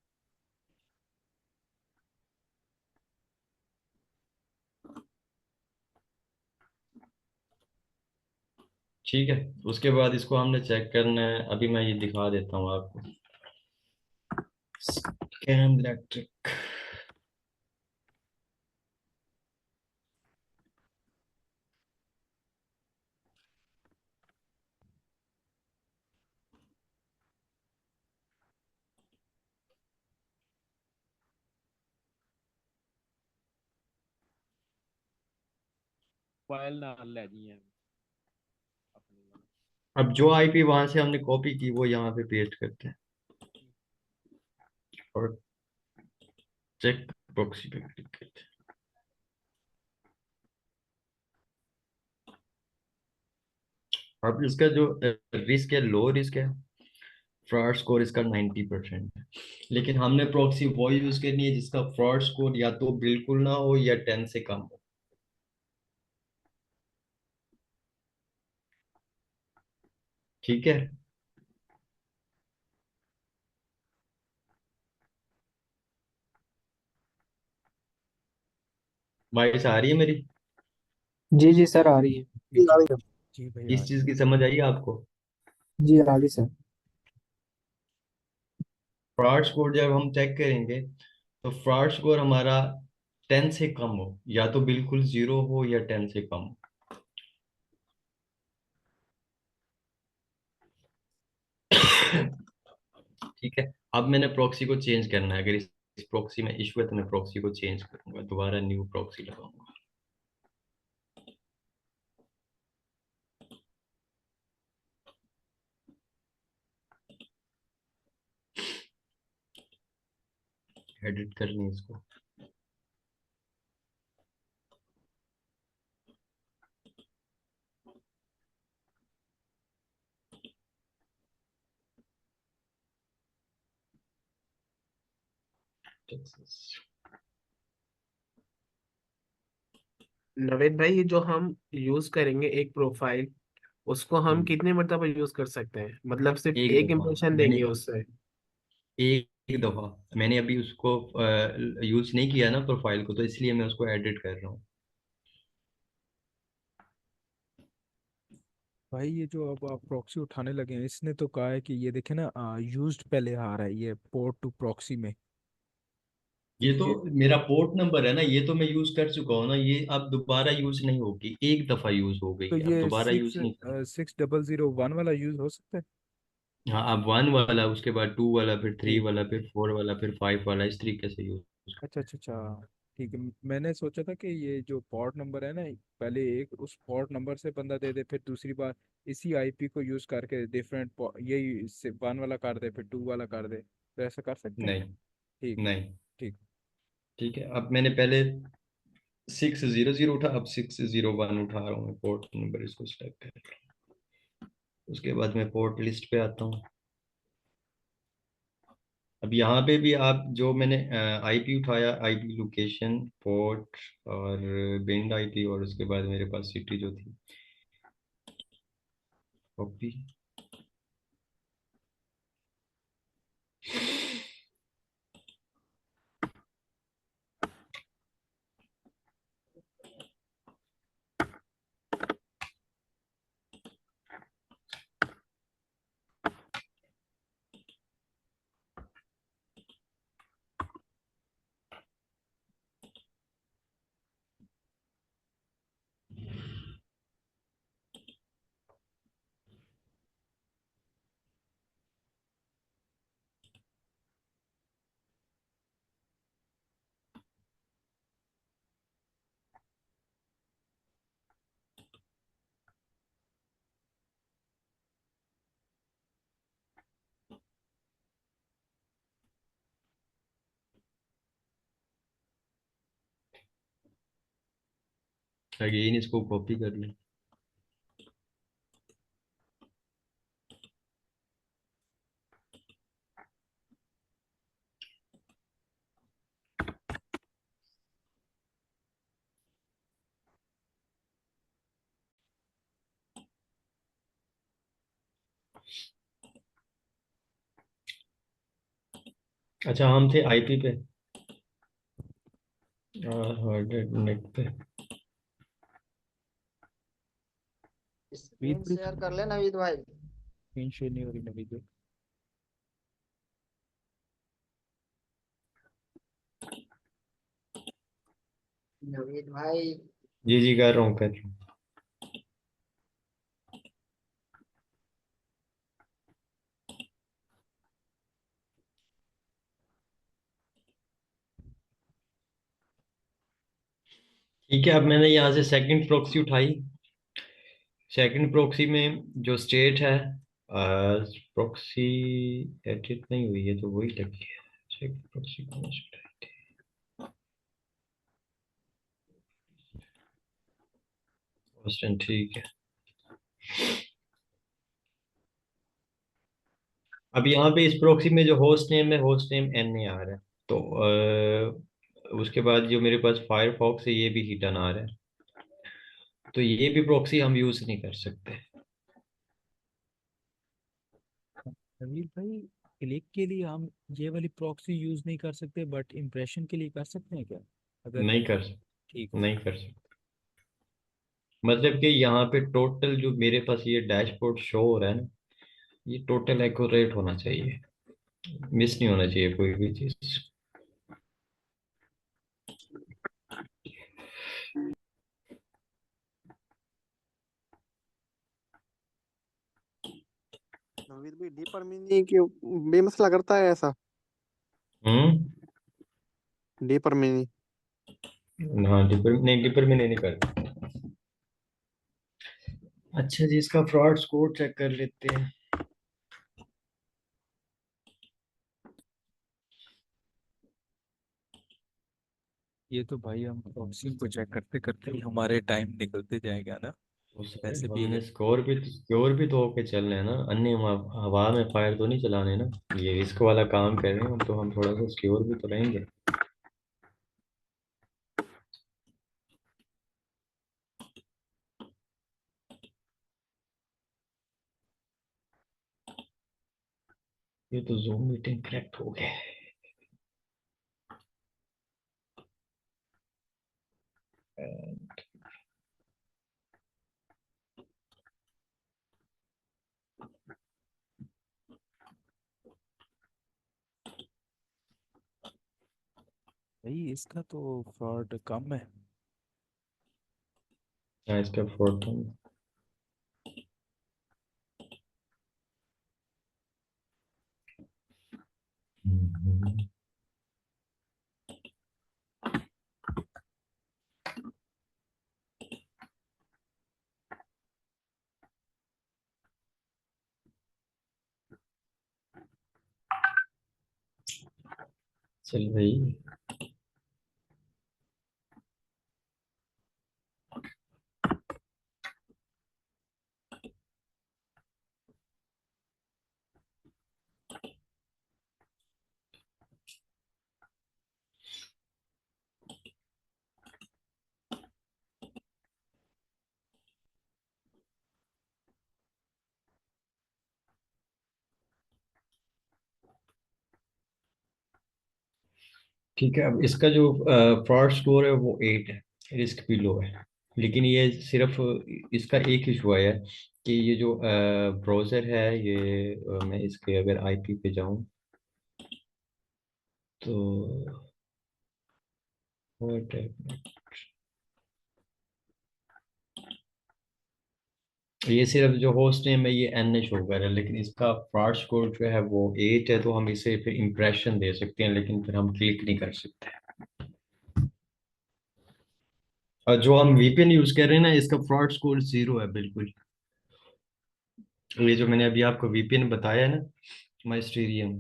Speaker 2: ठीक है, उसके बाद इसको हमने चेक करना है, अभी मैं ये दिखा देता हूँ आपको। स्कैम इलेक्ट्रिक,
Speaker 3: फाइल नाल ले जी है अपनी वाली।
Speaker 2: अब जो आईपी वहां से हमने कॉपी की वो यहाँ पे पेस्ट करते हैं और चेक प्रॉक्सी पे क्लिक करते हैं। अब इसका जो रिस्क है, लो रिस्क है, फ्रॉड स्कोर इसका 90% है। लेकिन हमने प्रॉक्सी वो यूज करनी है जिसका फ्रॉड स्कोर या तो बिल्कुल ना हो या 10 से कम हो। ठीक है, वॉइस आ रही है मेरी?
Speaker 5: जी जी सर, आ रही है।
Speaker 1: जी जी जी भाई आ
Speaker 2: इस
Speaker 1: रही
Speaker 2: चीज
Speaker 1: है।
Speaker 2: की समझ आई आपको?
Speaker 5: जी आ रही सर।
Speaker 2: फ्रॉड स्कोर जब हम चेक करेंगे तो फ्रॉड स्कोर हमारा 10 से कम हो, या तो बिल्कुल जीरो हो या 10 से कम हो। ठीक है, अब मैंने प्रॉक्सी को चेंज करना है। अगर इस प्रॉक्सी में इशू है तो मैं प्रॉक्सी को चेंज करूंगा, दोबारा न्यू प्रॉक्सी लगाऊंगा। एडिट करनी है इसको।
Speaker 4: नवेद भाई, ये जो हम यूज करेंगे एक प्रोफाइल, उसको हम
Speaker 2: हम्म,
Speaker 4: कितने मरतबा यूज कर सकते हैं? मतलब सिर्फ
Speaker 2: एक
Speaker 4: एक
Speaker 2: दफा
Speaker 4: इम्प्रेशन
Speaker 2: मैंने
Speaker 4: देंगे उससे?
Speaker 2: एक दफा मैंने अभी उसको यूज नहीं किया ना प्रोफाइल को, तो इसलिए मैं उसको एडिट कर रहा हूँ।
Speaker 1: भाई ये जो अब आप प्रॉक्सी उठाने लगे हैं, इसने तो कहा है कि ये देखे ना, यूज्ड पहले आ रहा है ये पोर्ट टू प्रॉक्सी में। तो
Speaker 2: ये तो
Speaker 1: ये
Speaker 2: मेरा पोर्ट नंबर है ना, ये तो मैं यूज कर चुका हूँ ना, ये अब दोबारा यूज नहीं होगी, एक दफा यूज हो गई
Speaker 1: तो
Speaker 2: है, अब
Speaker 1: ये
Speaker 2: दोबारा यूज नहीं करूँ।
Speaker 1: 6001 वाला यूज हो सकता है?
Speaker 2: हाँ, अब 1 वाला, उसके बाद 2 वाला, फिर 3
Speaker 1: ठीक।
Speaker 2: वाला, फिर 4 वाला, फिर 5 वाला, इस तरीके से यूज
Speaker 1: अच्छा
Speaker 2: करते हैं।
Speaker 1: अच्छा अच्छा। ठीक है, मैंने सोचा था कि ये जो पोर्ट नंबर है ना, पहले एक उस पोर्ट नंबर से बंदा दे दे, फिर दूसरी बार इसी आईपी को यूज करके डिफरेंट यही से 1 वाला कर दे, फिर 2 वाला कर दे, तो ऐसा कर सकते हैं?
Speaker 2: नहीं,
Speaker 1: ठीक।
Speaker 2: नहीं।
Speaker 1: ठीक।
Speaker 2: ठीक है, अब मैंने पहले 600 उठा, अब 601 उठा रहा हूँ मैं, पोर्ट नंबर इसको सिलेक्ट कर। उसके बाद मैं पोर्ट लिस्ट पे आता हूँ। अब यहाँ पे भी आप जो मैंने आईपी उठाया, आईपी लोकेशन, पोर्ट और बिंड आईपी, और उसके बाद मेरे पास सिटी जो थी, कॉपी। अगेन इसको कॉपी कर लें। अच्छा, हम थे आईपी पे और हार्ड नेट पे।
Speaker 1: वीद
Speaker 5: स्क्रीन
Speaker 1: ब्रिज
Speaker 5: शेयर कर लेना विद भाई।
Speaker 1: स्क्रीन शेयर नहीं हो रही नवी जो।
Speaker 5: नवीद भाई।
Speaker 2: जी जी, कर रहा हूँ, कर रहा हूँ। ठीक है, अब मैंने यहाँ से सेकंड प्रॉक्सी उठाई। सेकंड प्रॉक्सी में जो स्टेट है, प्रॉक्सी एडिट नहीं हुई है तो वही लगी है। सेकंड प्रॉक्सी कौन सी उठाई थी? Austin, ठीक है। अब यहाँ पे इस प्रॉक्सी में जो होस्ट नेम है, होस्ट नेम एन ए आ रहा है। तो उसके बाद जो मेरे पास फायरफॉक्स है ये भी हीटन आ रहा है। तो ये भी प्रॉक्सी हम यूज नहीं कर सकते।
Speaker 1: नवीर भाई, क्लिक के लिए हम ये वाली प्रॉक्सी यूज नहीं कर सकते, बट इम्प्रेशन के लिए कर सकते हैं क्या, अगर
Speaker 2: नहीं कर सकते,
Speaker 1: ठीक हो?
Speaker 2: नहीं कर सकते। मतलब कि यहाँ पे टोटल जो मेरे पास ये डैशबोर्ड शो हो रहा है ना, ये टोटल एक्यूरेट होना चाहिए, मिस नहीं होना चाहिए कोई भी चीज।
Speaker 6: नवीद भाई डीपर मीनिंग कि बेमसला करता है ऐसा।
Speaker 2: हम्म।
Speaker 6: डीपर मीनिंग
Speaker 2: हाँ, डिपर नहीं, डिपर में नहीं करते। अच्छा जी, इसका फ्रॉड स्कोर चेक कर लेते हैं।
Speaker 1: ये तो भाई हम प्रॉक्सी को चेक करते करते ही हमारे टाइम निकलते जाएगा ना। वैसे भी
Speaker 2: हमने
Speaker 1: अगर
Speaker 2: स्कोर भी तो होके चलना है ना, अन्य हवा में फायर तो नहीं चलाने ना। ये रिस्क वाला काम कर रहे हैं तो हम थोड़ा सा सिक्योर भी तो रहेंगे। ये तो जूम मीटिंग करेक्ट हो गया।
Speaker 1: भाई इसका तो फ्रॉड कम है।
Speaker 2: हाँ, इसका फोर्थ। चल भाई। ठीक है, अब इसका जो फ्रॉड स्कोर है वो 8 है, रिस्क भी लो है। लेकिन ये सिर्फ इसका एक इशू है कि ये जो ब्राउज़र है ये मैं इसके अगर आईपी पे जाऊं तो what है, ये सिर्फ जो होस्ट नेम है ये एन शो कर रहा है, लेकिन इसका फ्रॉड स्कोर जो है वो 8 है। तो हम इसे फिर इम्प्रेशन दे सकते हैं लेकिन फिर हम क्लिक नहीं कर सकते। और जो हम वीपीएन यूज कर रहे हैं ना, इसका फ्रॉड स्कोर 0 है बिल्कुल। ये जो मैंने अभी आपको वीपीएन बताया है ना, माइस्टीरियम,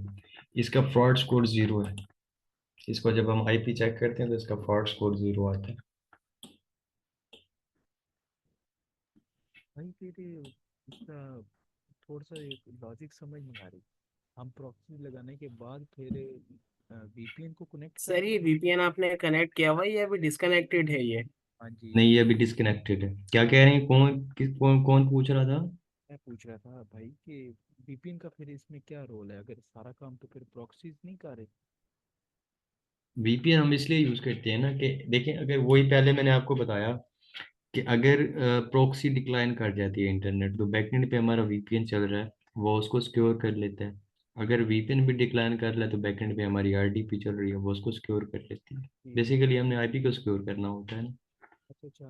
Speaker 2: इसका फ्रॉड स्कोर 0 है। इसको जब हम आईपी चेक करते हैं तो इसका फ्रॉड स्कोर 0 आता है।
Speaker 1: भाई फिर इसका थोड़ा सा लॉजिक समझ नहीं आ रही। हम प्रॉक्सी लगाने के बाद फिर वीपीएन को कनेक्ट
Speaker 4: सर
Speaker 1: करते
Speaker 4: ये
Speaker 1: हैं।
Speaker 4: वीपीएन आपने कनेक्ट किया हुआ है या अभी डिस्कनेक्टेड है ये?
Speaker 1: हाँ जी,
Speaker 2: नहीं, ये अभी डिस्कनेक्टेड है। क्या कह रहे हैं, कौन पूछ रहा था?
Speaker 1: मैं पूछ रहा था भाई कि वीपीएन का फिर इसमें क्या रोल है, अगर सारा काम तो फिर प्रॉक्सीज नहीं कर रहे।
Speaker 2: वीपीएन हम इसलिए यूज करते हैं ना कि देखें, अगर वही पहले मैंने आपको बताया कि अगर प्रॉक्सी डिक्लाइन कर जाती है इंटरनेट, तो बैकएंड पे हमारा वीपीएन चल रहा है, वो उसको सिक्योर कर लेता है। अगर वीपीएन भी डिक्लाइन कर रहा है तो बैकएंड पे हमारी आरडीपी चल रही है, वो उसको सिक्योर कर लेती है।
Speaker 1: ठीक है।
Speaker 2: बेसिकली हमने आईपी को सिक्योर करना होता है ना।
Speaker 1: अच्छा अच्छा,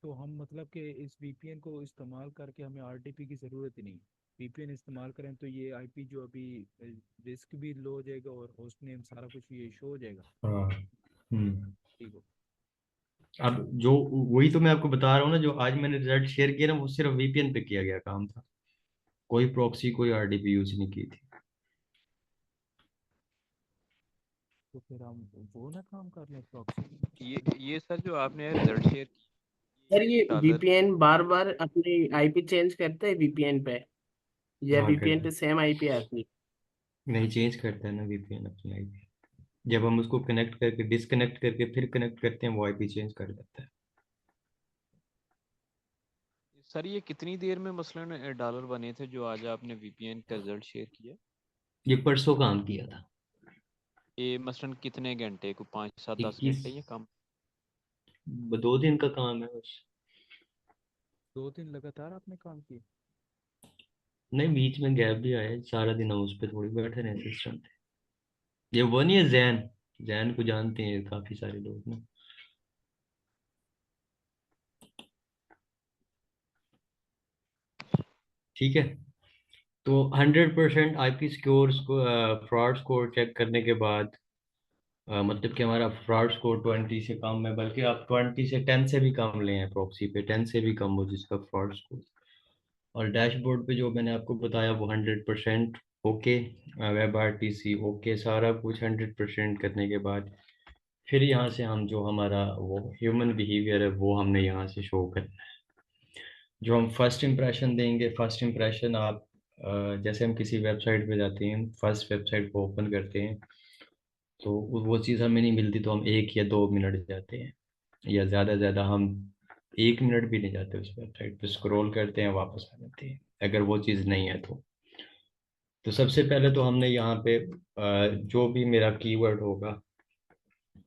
Speaker 1: तो हम मतलब कि इस वीपीएन को इस्तेमाल करके हमें आरटीपी की ज़रूरत ही नहीं। वीपीएन इस्तेमाल करें तो ये आईपी जो अभी रिस्क भी लो हो जाएगा और होस्ट नेम सारा कुछ ये शो हो जाएगा।
Speaker 2: हाँ। हम्म।
Speaker 1: ठीक हो।
Speaker 2: अब जो वही तो मैं आपको बता रहा हूँ ना, जो आज मैंने रिजल्ट शेयर किया ना, वो सिर्फ वीपीएन पे किया गया काम था, कोई प्रॉक्सी कोई आरडीपी यूज नहीं की थी।
Speaker 1: तो फिर हम वो ना काम कर लें प्रॉक्सी।
Speaker 3: ये सर जो आपने रिजल्ट शेयर
Speaker 4: सर
Speaker 3: किया,
Speaker 4: ये
Speaker 3: ये डॉलर
Speaker 4: वीपीएन बार बार अपनी आईपी चेंज करते हैं वीपीएन पे, या
Speaker 2: हाँ
Speaker 4: वीपीएन
Speaker 2: करता
Speaker 4: पे
Speaker 2: है।
Speaker 4: सेम आईपी आती है?
Speaker 2: नहीं, चेंज करता है ना वीपीएन अपनी आईपी। जब हम उसको कनेक्ट करके डिसकनेक्ट करके फिर कनेक्ट करते हैं, वो आईपी चेंज कर देता है।
Speaker 3: सर ये कितनी देर में मसलन डॉलर बने थे जो आज आपने वीपीएन का रिजल्ट शेयर किया?
Speaker 2: ये परसों काम किया था।
Speaker 3: ये मसलन कितने घंटे को, 5 7 10
Speaker 2: 21,
Speaker 3: घंटे या कम?
Speaker 2: 2 दिन का काम है बस।
Speaker 1: 2 दिन लगातार आपने काम किया?
Speaker 2: नहीं, बीच में गैप भी आया, सारा दिन हम उस पर थोड़ी बैठे रहे सिस्टम पे। ये वो नहीं है जैन, जैन को जानते हैं काफी सारे लोग ना। ठीक है। तो 100% आईपी स्कोर को फ्रॉड स्कोर चेक करने के बाद मतलब कि हमारा फ्रॉड स्कोर 20 से कम है, बल्कि आप 20 से 10 से भी कम लें हैं प्रॉक्सी पे, 10 से भी कम हो जिसका फ्रॉड स्कोर। और डैशबोर्ड पे जो मैंने आपको बताया वो 100% ओके, वेब आरटीसी ओके, सारा कुछ 100% करने के बाद फिर यहाँ से हम जो हमारा वो ह्यूमन बिहेवियर है वो हमने यहाँ से शो करना है। जो हम फर्स्ट इंप्रेशन देंगे, फर्स्ट इंप्रेशन आप जैसे हम किसी वेबसाइट पे जाते हैं, फर्स्ट वेबसाइट को ओपन करते हैं, तो वो चीज़ हमें नहीं मिलती तो हम 1 या 2 मिनट जाते हैं, या ज़्यादा से ज़्यादा हम 1 मिनट भी नहीं जाते उस वेबसाइट पे, स्क्रॉल करते हैं वापस आ जाते हैं अगर वो चीज़ नहीं है तो सबसे पहले तो हमने यहाँ पे जो भी मेरा कीवर्ड होगा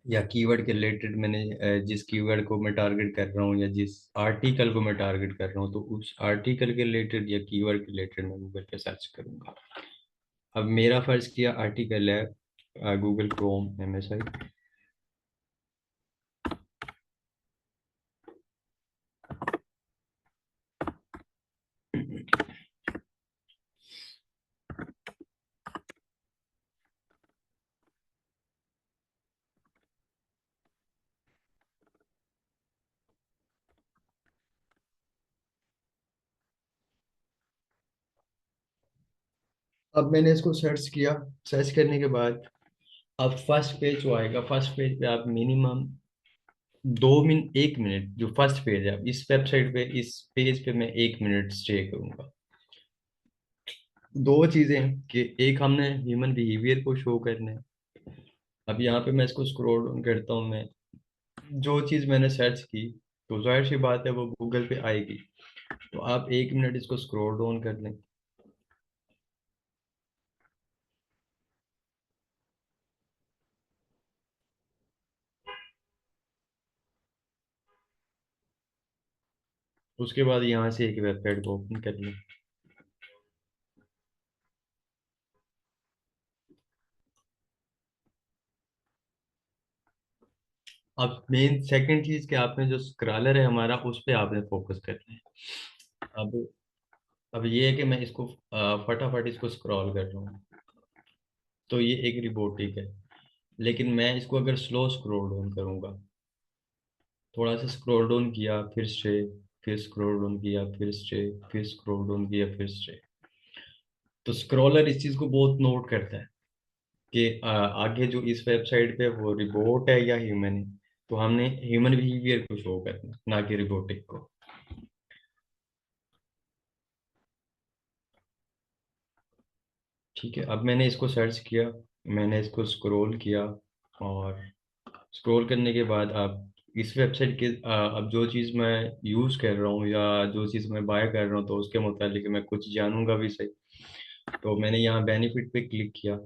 Speaker 2: या कीवर्ड के रिलेटेड मैंने जिस कीवर्ड को मैं टारगेट कर रहा हूँ या जिस आर्टिकल को मैं टारगेट कर रहा हूँ, तो उस आर्टिकल के रिलेटेड या कीवर्ड के रिलेटेड मैं गूगल पे सर्च करूँगा। अब मेरा फर्ज किया आर्टिकल है गूगल क्रोम एमएसआई। अब मैंने इसको सर्च किया, सर्च करने के बाद अब फर्स्ट पेज जो आएगा, फर्स्ट पेज पे आप मिनिमम 2 मिनट 1 मिनट, जो फर्स्ट पेज है, अब इस वेबसाइट पे इस पेज पे मैं 1 मिनट स्टे करूंगा। दो चीजें कि एक हमने ह्यूमन बिहेवियर को शो करना है। अब यहाँ पे मैं इसको स्क्रॉल डाउन करता हूँ, मैं जो चीज मैंने सर्च की तो जाहिर सी बात है वो गूगल पे आएगी, तो आप 1 मिनट इसको स्क्रॉल डाउन कर लें। उसके बाद यहाँ से एक वेबसाइट को ओपन कर लें। अब मेन सेकंड चीज कि आपने जो स्क्रॉलर है हमारा उस पे आपने फोकस करना है। अब ये है कि मैं इसको फटाफट इसको स्क्रॉल कर रहा हूँ, तो ये एक रिबोटिक है, लेकिन मैं इसको अगर स्लो स्क्रॉल डाउन करूंगा, थोड़ा सा स्क्रॉल डाउन किया फिर स्टे, फिर स्क्रॉल डाउन किया फिर स्टे, फिर स्क्रॉल डाउन किया फिर स्टे, तो स्क्रॉलर इस चीज को बहुत नोट करता है कि आगे जो इस वेबसाइट पे वो रिबोट है या ह्यूमन है, तो हमने ह्यूमन बिहेवियर को शो करना है, ना कि रिबोटिक को। ठीक है, अब मैंने इसको सर्च किया, मैंने इसको स्क्रॉल किया, और स्क्रॉल करने के बाद आप इस वेबसाइट के अब जो चीज़ मैं यूज़ कर रहा हूँ या जो चीज़ मैं बाय कर रहा हूँ, तो उसके मुतालिक मैं कुछ जानूंगा भी सही। तो मैंने यहाँ बेनिफिट पे क्लिक किया,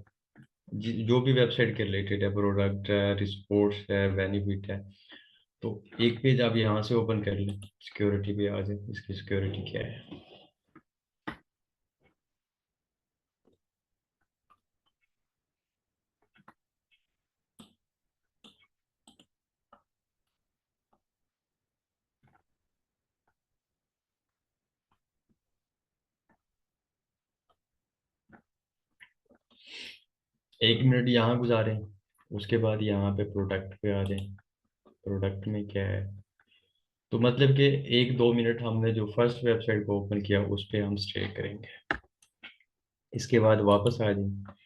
Speaker 2: जो भी वेबसाइट के रिलेटेड है, प्रोडक्ट है, रिपोर्ट्स है, बेनिफिट है, तो एक पेज आप यहाँ से ओपन कर लें, सिक्योरिटी पे आ जाए, इसकी सिक्योरिटी क्या है। 1 मिनट यहाँ गुजारें, उसके बाद यहाँ पे प्रोडक्ट पे आ जाए। प्रोडक्ट में क्या है। तो मतलब कि 1-2 मिनट हमने जो फर्स्ट वेबसाइट को ओपन किया उस पर हम स्टे करेंगे, इसके बाद वापस आ जाएंगे।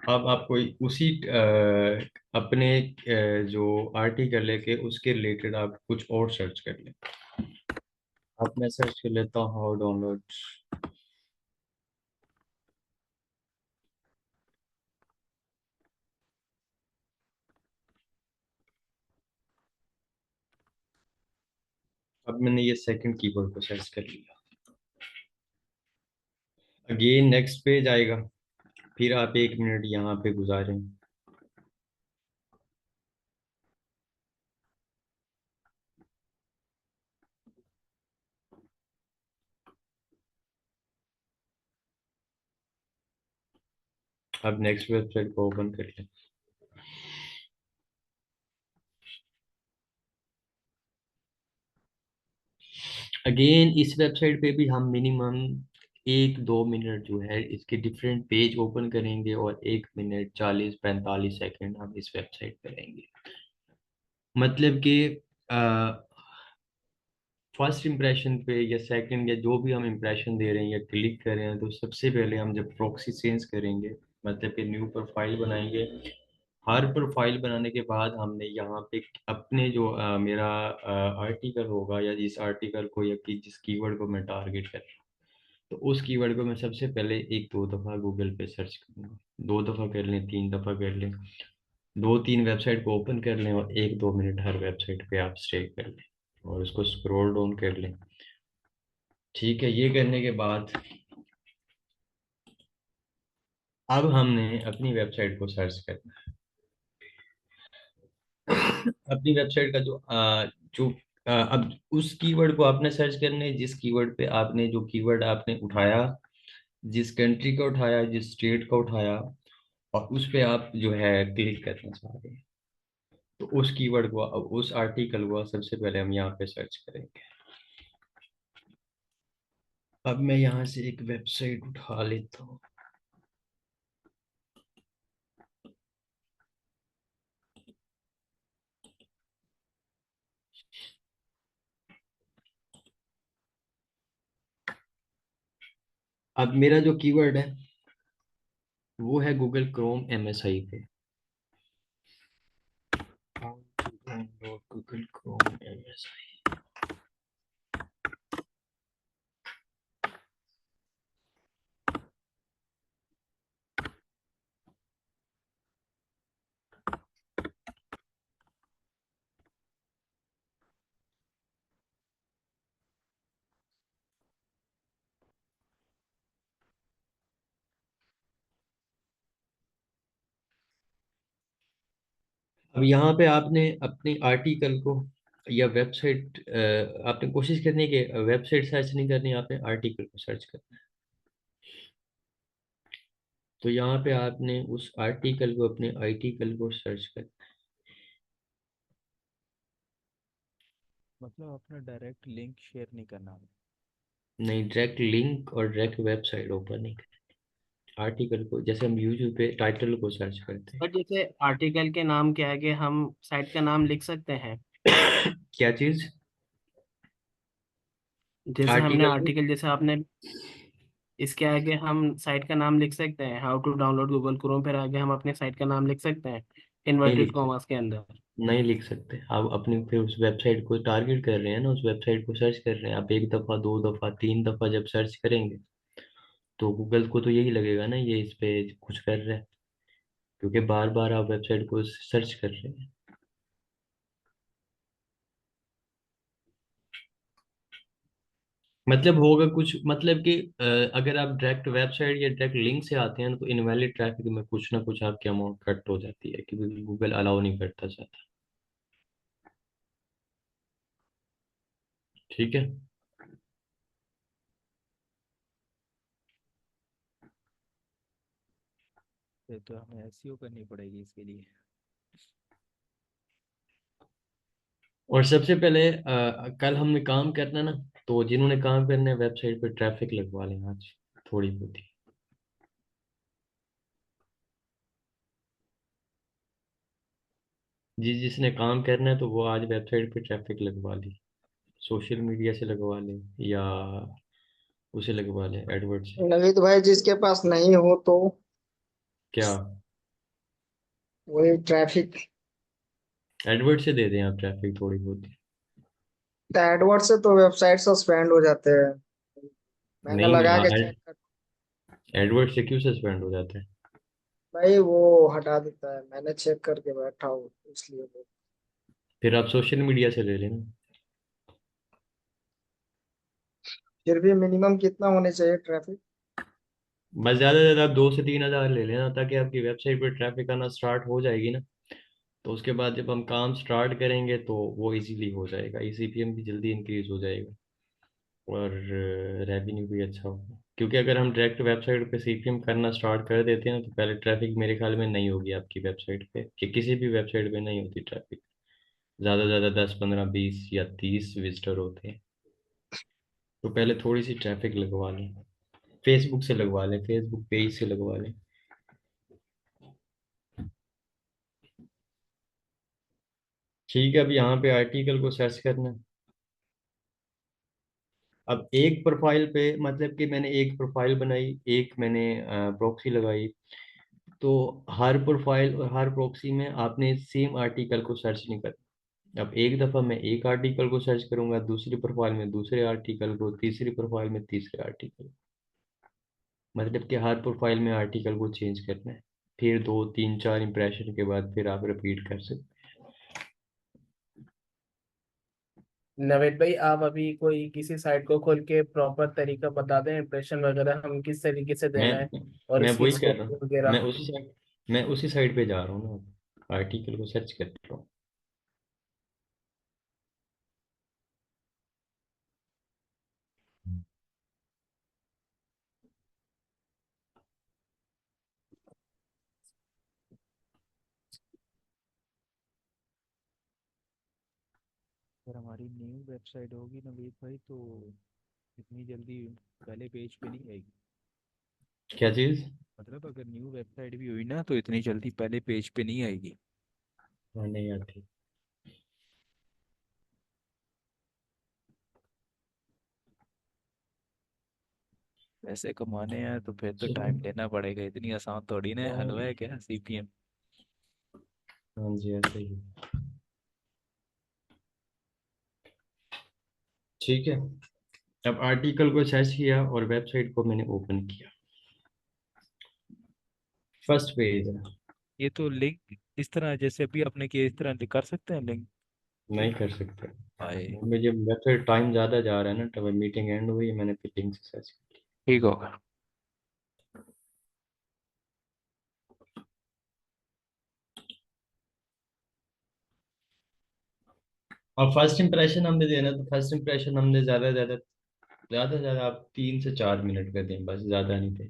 Speaker 2: अब आप कोई उसी अपने जो आर्टिकल है के उसके रिलेटेड आप कुछ और सर्च कर लें। अब मैं सर्च कर लेता हूँ हाउ डाउनलोड। अब मैंने ये सेकंड कीवर्ड को सर्च कर लिया। अगेन नेक्स्ट पेज आएगा, फिर आप 1 मिनट यहाँ पे गुजारें। अब नेक्स्ट वेबसाइट को ओपन कर लें। अगेन इस वेबसाइट पे भी हम मिनिमम 1-2 मिनट जो है इसके डिफरेंट पेज ओपन करेंगे और 1 मिनट 40-45 सेकंड हम इस वेबसाइट पे रहेंगे। मतलब कि फर्स्ट इंप्रेशन पे या सेकंड या जो भी हम इंप्रेशन दे रहे हैं या क्लिक कर रहे हैं, तो सबसे पहले हम जब प्रॉक्सी चेंज करेंगे, मतलब कि न्यू प्रोफाइल बनाएंगे। हर प्रोफाइल बनाने के बाद हमने यहाँ पे अपने जो मेरा आर्टिकल होगा या जिस आर्टिकल को या जिस कीवर्ड को मैं टारगेट कर रहा हूँ, तो उस कीवर्ड को मैं सबसे पहले 1-2 दफ़ा गूगल पे सर्च करूँगा। 2 दफ़ा कर लें, 3 दफ़ा कर लें, 2-3 वेबसाइट को ओपन कर लें और 1-2 मिनट हर वेबसाइट पे आप स्टे कर लें और उसको स्क्रॉल डाउन कर लें। ठीक है, ये करने के बाद अब हमने अपनी वेबसाइट को सर्च करना है। अपनी वेबसाइट का अब उस कीवर्ड को आपने सर्च करना है जिस कीवर्ड पे आपने जो कीवर्ड आपने उठाया, जिस कंट्री का उठाया, जिस स्टेट का उठाया, और उस पे आप जो है क्लिक करना चाह रहे हैं, तो उस कीवर्ड को, उस आर्टिकल को सबसे पहले हम यहाँ पे सर्च करेंगे। अब मैं यहाँ से एक वेबसाइट उठा लेता हूँ। अब मेरा जो कीवर्ड है वो है गूगल क्रोम MSI पे। How to download Google Chrome MSI। अब यहाँ पे आपने अपने आर्टिकल को या वेबसाइट, आपने कोशिश करनी है कि वेबसाइट सर्च नहीं करनी, आपने आर्टिकल को सर्च करना है। तो यहाँ पे आपने उस आर्टिकल को, अपने आर्टिकल को सर्च करना
Speaker 1: मतलब अपना डायरेक्ट लिंक शेयर नहीं करना।
Speaker 2: है। नहीं, डायरेक्ट लिंक और डायरेक्ट वेबसाइट ओपन नहीं करना। आर्टिकल को जैसे हम यूट्यूब पे टाइटल को सर्च करते
Speaker 4: बट जैसे आर्टिकल के नाम के आगे हम साइट का नाम लिख सकते हैं।
Speaker 2: हैं। क्या चीज?
Speaker 4: जैसे हमने
Speaker 2: आर्टिकल को
Speaker 4: आर्टिकल, जैसे आपने इसके आगे हम साइट का नाम लिख सकते हैं, how to download Google Chrome, फिर आगे हम अपने साइट का नाम लिख सकते हैं
Speaker 2: नहीं
Speaker 4: इन्वर्टेड
Speaker 2: लिख सकते,
Speaker 4: कॉमास के अंदर।
Speaker 2: नहीं लिख सकते। आप अपनी फिर उस वेबसाइट को टारगेट कर रहे हैं ना, उस वेबसाइट को सर्च कर रहे हैं आप, 1 दफ़ा 2 दफ़ा 3 दफ़ा जब सर्च करेंगे तो गूगल को तो यही लगेगा ना ये इस पे कुछ कर रहा है, क्योंकि बार बार आप वेबसाइट को सर्च कर रहे हैं। मतलब होगा कुछ, मतलब कि अगर आप डायरेक्ट वेबसाइट या डायरेक्ट लिंक से आते हैं तो इनवैलिड ट्रैफिक में कुछ ना कुछ आपकी अमाउंट कट हो जाती है, क्योंकि गूगल अलाउ नहीं करता चाहता। ठीक है।
Speaker 1: फिर तो हमें एसईओ करनी पड़ेगी इसके लिए।
Speaker 2: और सबसे पहले कल हमने काम करना ना, तो जिन्होंने काम करना है वेबसाइट पे ट्रैफिक लगवा लें आज, थोड़ी बहुत ही। जिसने काम करना है तो वो आज वेबसाइट पे ट्रैफिक लगवा ले, सोशल मीडिया से लगवा ले या उसे लगवा ले एडवर्ड से।
Speaker 5: नवीद भाई जिसके पास नहीं हो तो
Speaker 2: क्या
Speaker 5: वही ट्रैफिक।
Speaker 2: एडवर्ड से दे दें आप ट्रैफिक थोड़ी बहुत ही?
Speaker 5: एडवर्ड से तो वेबसाइट सस्पेंड हो जाते हैं। मैंने
Speaker 2: नहीं नहीं,
Speaker 5: लगा
Speaker 2: हाँ,
Speaker 5: के चेक कर।
Speaker 2: एडवर्ड से क्यों सस्पेंड हो जाता है?
Speaker 5: भाई वो हटा देता है, मैंने चेक करके बैठा हूँ इसलिए
Speaker 2: फिर आप सोशल मीडिया से ले लेना।
Speaker 5: फिर भी मिनिमम कितना होने चाहिए ट्रैफिक?
Speaker 2: बस ज्यादा से ज्यादा आप 2 से 3 हज़ार ले लेना, ताकि आपकी वेबसाइट पे ट्रैफिक आना स्टार्ट हो जाएगी ना, तो उसके बाद जब हम काम स्टार्ट करेंगे तो वो इजीली हो जाएगा, सीपीएम भी जल्दी इंक्रीज हो जाएगा और रेवेन्यू भी अच्छा होगा। क्योंकि अगर हम डायरेक्ट वेबसाइट पे सीपीएम करना स्टार्ट कर देते हैं ना, तो पहले ट्रैफिक मेरे ख्याल में नहीं होगी आपकी वेबसाइट पे, कि किसी भी वेबसाइट पे नहीं होती ट्रैफिक। ज़्यादा से ज़्यादा 10 15 20 या 30 विजिटर होते हैं। तो पहले थोड़ी सी ट्रैफिक लगवा लें, फेसबुक से लगवा लें, फेसबुक पेज से लगवा लें। ठीक है, अब यहाँ पे आर्टिकल को सर्च करना है। अब एक प्रोफाइल पे, मतलब कि मैंने एक प्रोफाइल बनाई, एक मैंने प्रॉक्सी लगाई, तो हर प्रोफाइल और हर प्रॉक्सी में आपने सेम आर्टिकल को सर्च नहीं करना। अब एक दफ़ा मैं एक आर्टिकल को सर्च करूंगा, दूसरी प्रोफाइल में दूसरे आर्टिकल को, तीसरी प्रोफाइल में तीसरे आर्टिकल, मतलब कि हर प्रोफाइल में आर्टिकल को चेंज करना है। फिर 2 3 4 इंप्रेशन के बाद फिर आप रिपीट कर सकते
Speaker 4: नवेद भाई आप अभी कोई किसी साइट को खोल के प्रॉपर तरीका बता दें, इंप्रेशन वगैरह हम किस तरीके से
Speaker 2: हैं।
Speaker 4: देना है और
Speaker 2: मैं
Speaker 4: इसकी
Speaker 2: वही कर रहा
Speaker 4: स्कोर
Speaker 2: हूँ,
Speaker 4: वगैरह।
Speaker 2: मैं उसी साइड पे जा रहा हूँ ना, आर्टिकल को सर्च कर रहा हूँ।
Speaker 1: अगर हमारी न्यू वेबसाइट होगी नवीद भाई तो इतनी जल्दी पहले पेज पे नहीं आएगी।
Speaker 2: क्या चीज़?
Speaker 1: मतलब अगर न्यू वेबसाइट भी हुई ना तो इतनी जल्दी पहले पेज पे नहीं आएगी।
Speaker 2: हाँ, नहीं आती।
Speaker 1: पैसे कमाने हैं तो फिर तो टाइम लेना पड़ेगा, इतनी आसान थोड़ी ना है, हलवा है क्या सीपीएम।
Speaker 2: हाँ जी, ऐसे ही। ठीक है, अब आर्टिकल को सर्च किया और वेबसाइट को मैंने ओपन किया। फर्स्ट पेज है।
Speaker 1: ये तो लिंक इस तरह जैसे अभी आपने किया इस तरह कर सकते हैं लिंक।
Speaker 2: नहीं कर सकते।
Speaker 1: आए
Speaker 2: मुझे वेबसाइट टाइम ज़्यादा जा रहा है ना, तब मीटिंग एंड हुई, मैंने फिर लिंक से सर्च किया।
Speaker 1: ठीक होगा।
Speaker 2: और फर्स्ट इंप्रेशन हमने देना, तो फर्स्ट इंप्रेशन हमने ज़्यादा से ज़्यादा आप 3 से 4 मिनट का दें, बस ज़्यादा नहीं दें।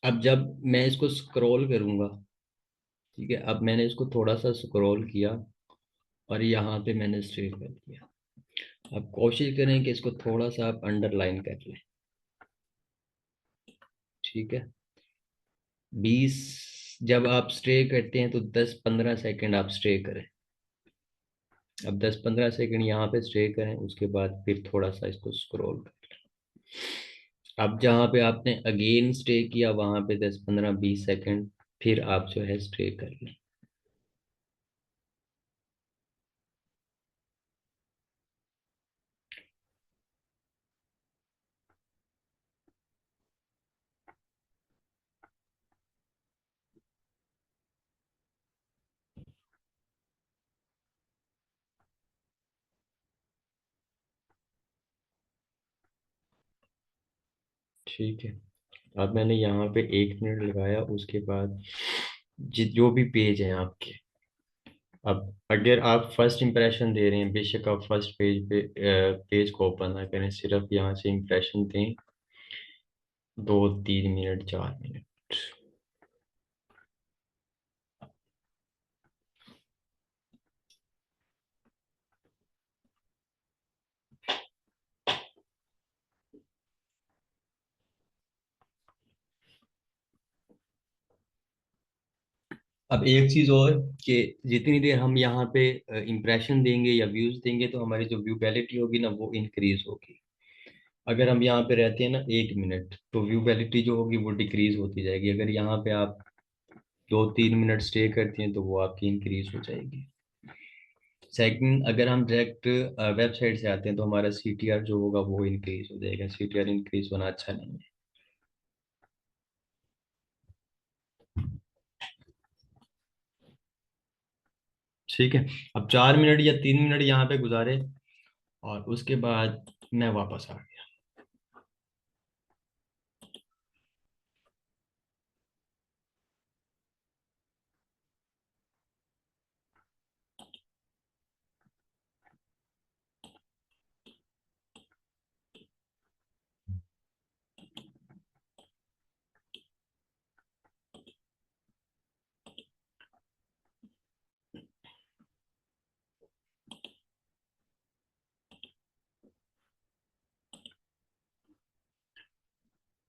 Speaker 2: अब जब मैं इसको स्क्रॉल करूंगा, ठीक है, अब मैंने इसको थोड़ा सा स्क्रॉल किया और यहाँ पे मैंने स्ट्रेट कर दिया। अब कोशिश करें कि इसको थोड़ा सा आप अंडरलाइन कर लें। ठीक है, 20, जब आप स्टे करते हैं तो 10 15 सेकंड आप स्टे करें। अब 10 15 सेकंड यहाँ पे स्टे करें, उसके बाद फिर थोड़ा सा इसको स्क्रॉल करें। अब जहाँ पे आपने अगेन स्टे किया वहाँ पे 10 15 20 सेकंड फिर आप जो है स्टे कर लें। ठीक है, अब मैंने यहाँ पे 1 मिनट लगाया, उसके बाद जो भी पेज हैं आपके, अब अगर आप फर्स्ट इंप्रेशन दे रहे हैं, बेशक आप फर्स्ट पेज पे पेज को ओपन ना करें, सिर्फ यहाँ से इंप्रेशन दें। 2 3 मिनट 4 मिनट। अब एक चीज और, कि जितनी देर हम यहाँ पे इंप्रेशन देंगे या व्यूज देंगे तो हमारी जो व्यूबिलिटी होगी ना वो इंक्रीज होगी। अगर हम यहाँ पे रहते हैं ना 1 मिनट, तो व्यूबिलिटी जो होगी वो डिक्रीज होती जाएगी। अगर यहाँ पे आप 2 3 मिनट स्टे करती हैं तो वो आपकी इंक्रीज हो जाएगी। सेकंड, अगर हम डायरेक्ट वेबसाइट से आते हैं तो हमारा CTR जो होगा वो इंक्रीज हो जाएगा। CTR इंक्रीज होना अच्छा नहीं है। ठीक है। अब 4 मिनट या 3 मिनट यहाँ पे गुजारे और उसके बाद मैं वापस आ गया।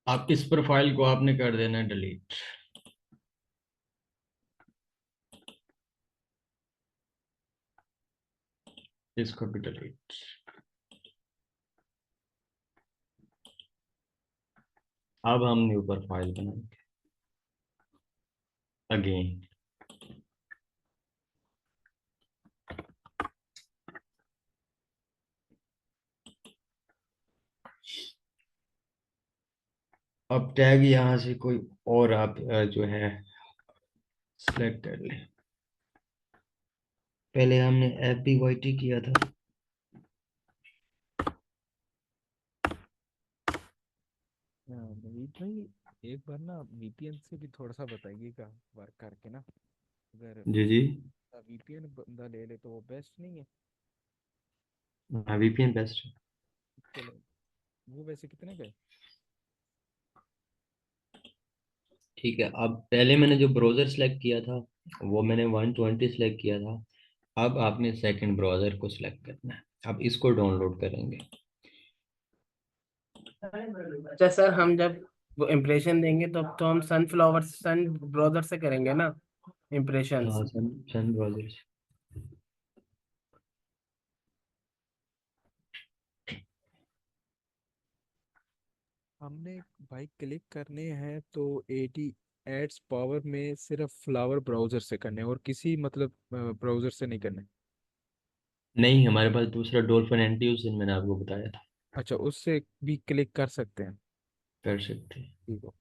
Speaker 2: आप इस प्रोफाइल को आपने कर देना है डिलीट। इसको भी डिलीट। अब हम न्यू प्रोफाइल बनाएंगे अगेन। अब टैग यहाँ से कोई और आप जो है सिलेक्ट कर लें। पहले हमने FBYT किया था।
Speaker 1: नवीद भाई, एक बार ना VPN से भी थोड़ा सा बताइएगा वर्क करके ना। अगर
Speaker 2: जी जी।
Speaker 1: VPN बंदा ले ले तो वो बेस्ट नहीं है?
Speaker 2: हाँ, VPN बेस्ट है।
Speaker 1: चलो, वो वैसे कितने का है?
Speaker 2: ठीक है। अब पहले मैंने जो ब्राउजर सेलेक्ट किया था वो मैंने 120 सेलेक्ट किया था। अब आपने सेकंड ब्राउजर को सिलेक्ट करना है। अब इसको डाउनलोड करेंगे।
Speaker 4: अच्छा सर, हम जब वो इम्प्रेशन देंगे तो हम सन ब्राउजर से करेंगे ना इम्प्रेशंस।
Speaker 2: हाँ, सन सन ब्राउजर।
Speaker 1: हमने भाई क्लिक करने हैं तो 80 एड्स पावर में सिर्फ फ्लावर ब्राउजर से करने हैं और किसी मतलब ब्राउजर से नहीं करने।
Speaker 2: नहीं, हमारे पास दूसरा डॉल्फिन एंटी उस दिन मैंने आपको बताया था।
Speaker 1: अच्छा, उससे भी क्लिक कर सकते हैं?
Speaker 2: कर सकते हैं।
Speaker 1: ठीक है।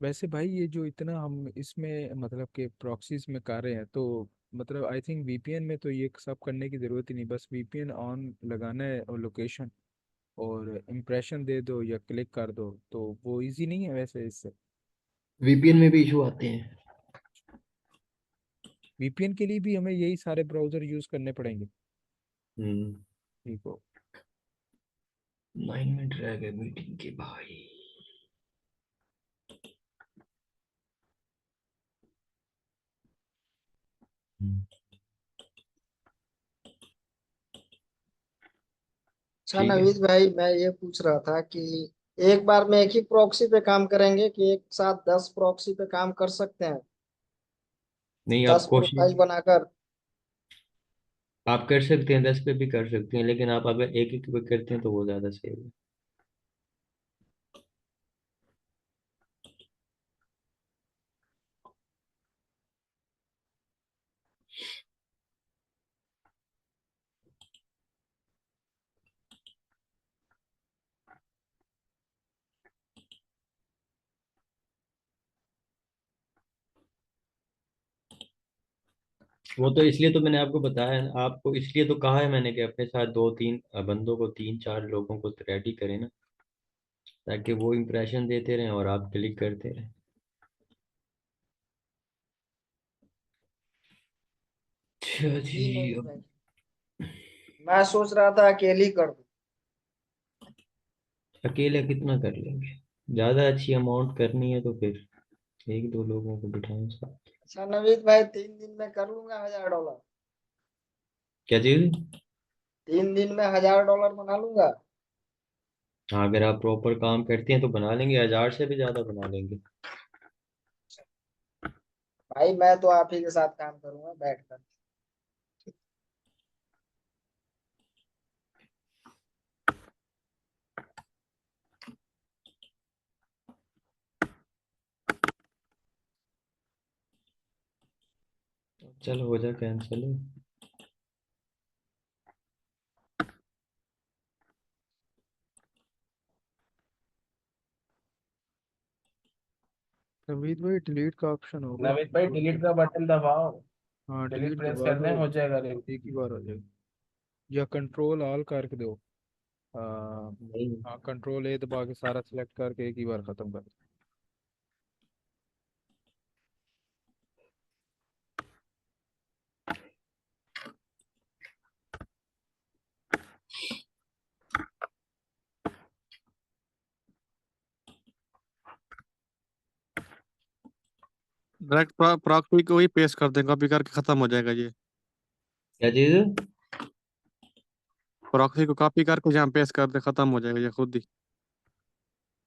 Speaker 1: वैसे भाई ये जो इतना हम इसमें मतलब कि प्रॉक्सीज में कर रहे हैं तो मतलब आई थिंक VPN में तो ये सब करने की ज़रूरत ही नहीं, बस VPN ऑन लगाना है और लोकेशन और इम्प्रेशन दे दो या क्लिक कर दो तो वो इजी नहीं है वैसे इससे?
Speaker 2: VPN में भी इशू आते हैं।
Speaker 1: VPN के लिए भी हमें यही सारे ब्राउज़र यूज़ करने पड़ेंगे?
Speaker 2: हम्म।
Speaker 1: ठीक हो।
Speaker 2: 9 मिनट रह गए मीटिंग के भाई। हम्म,
Speaker 5: अच्छा
Speaker 2: ठीक है।
Speaker 5: नवीद भाई, मैं ये पूछ रहा था कि एक बार में एक ही प्रॉक्सी पे काम करेंगे कि एक साथ 10 प्रॉक्सी पे काम कर सकते हैं?
Speaker 2: नहीं, आप
Speaker 5: 10
Speaker 2: कोशिश
Speaker 5: प्रोफाइल बनाकर।
Speaker 2: आप कर सकते हैं, 10 पे भी कर सकते हैं, लेकिन आप अगर एक एक पे करते हैं तो वो ज्यादा सही है। वो तो इसलिए तो मैंने आपको बताया, आपको इसलिए तो कहा है मैंने कि अपने साथ 2 3 बंदों को, 3 4 लोगों को रेडी करें ना, ताकि वो इंप्रेशन देते रहें और आप क्लिक करते रहें। अच्छा
Speaker 5: जी
Speaker 2: जी।
Speaker 5: नहीं भाई, मैं सोच रहा था अकेले ही कर दूं।
Speaker 2: अकेले कितना कर लेंगे? ज्यादा अच्छी अमाउंट करनी है तो फिर एक दो लोगों को बिठाएं साथ।
Speaker 5: अच्छा नवीद भाई, 3 दिन में कर लूंगा $1000।
Speaker 2: क्या चीज?
Speaker 5: 3 दिन में $1000 बना लूंगा।
Speaker 2: हाँ, अगर आप प्रॉपर काम करते हैं तो बना लेंगे, 1000 से भी ज्यादा बना लेंगे।
Speaker 5: भाई मैं तो आप ही के साथ काम करूंगा बैठ कर।
Speaker 2: चल हो जा कैंसिल।
Speaker 1: नवीद भाई डिलीट का ऑप्शन होगा,
Speaker 4: नवीद भाई
Speaker 1: कंट्रोल
Speaker 4: डिलीट
Speaker 1: से।
Speaker 4: का बटन दबाओ,
Speaker 1: हाँ
Speaker 4: डिलीट
Speaker 1: डिलीट
Speaker 4: प्रेस
Speaker 1: दबा
Speaker 4: कर
Speaker 1: दो,
Speaker 4: दें हो जाएगा।
Speaker 1: एक ही बार हो जाएगा। या कंट्रोल ऑल करके दो। हाँ।
Speaker 2: नहीं।
Speaker 1: हाँ कंट्रोल ए दबा के सारा सिलेक्ट करके एक ही बार खत्म कर दो।
Speaker 6: डायरेक्ट प्रॉक्सी को ही पेस्ट कर दें, कॉपी करके खत्म हो जाएगा ये।
Speaker 2: क्या चीज?
Speaker 6: प्रॉक्सी को कॉपी करके जहाँ पेस्ट कर दे खत्म हो जाएगा ये खुद ही।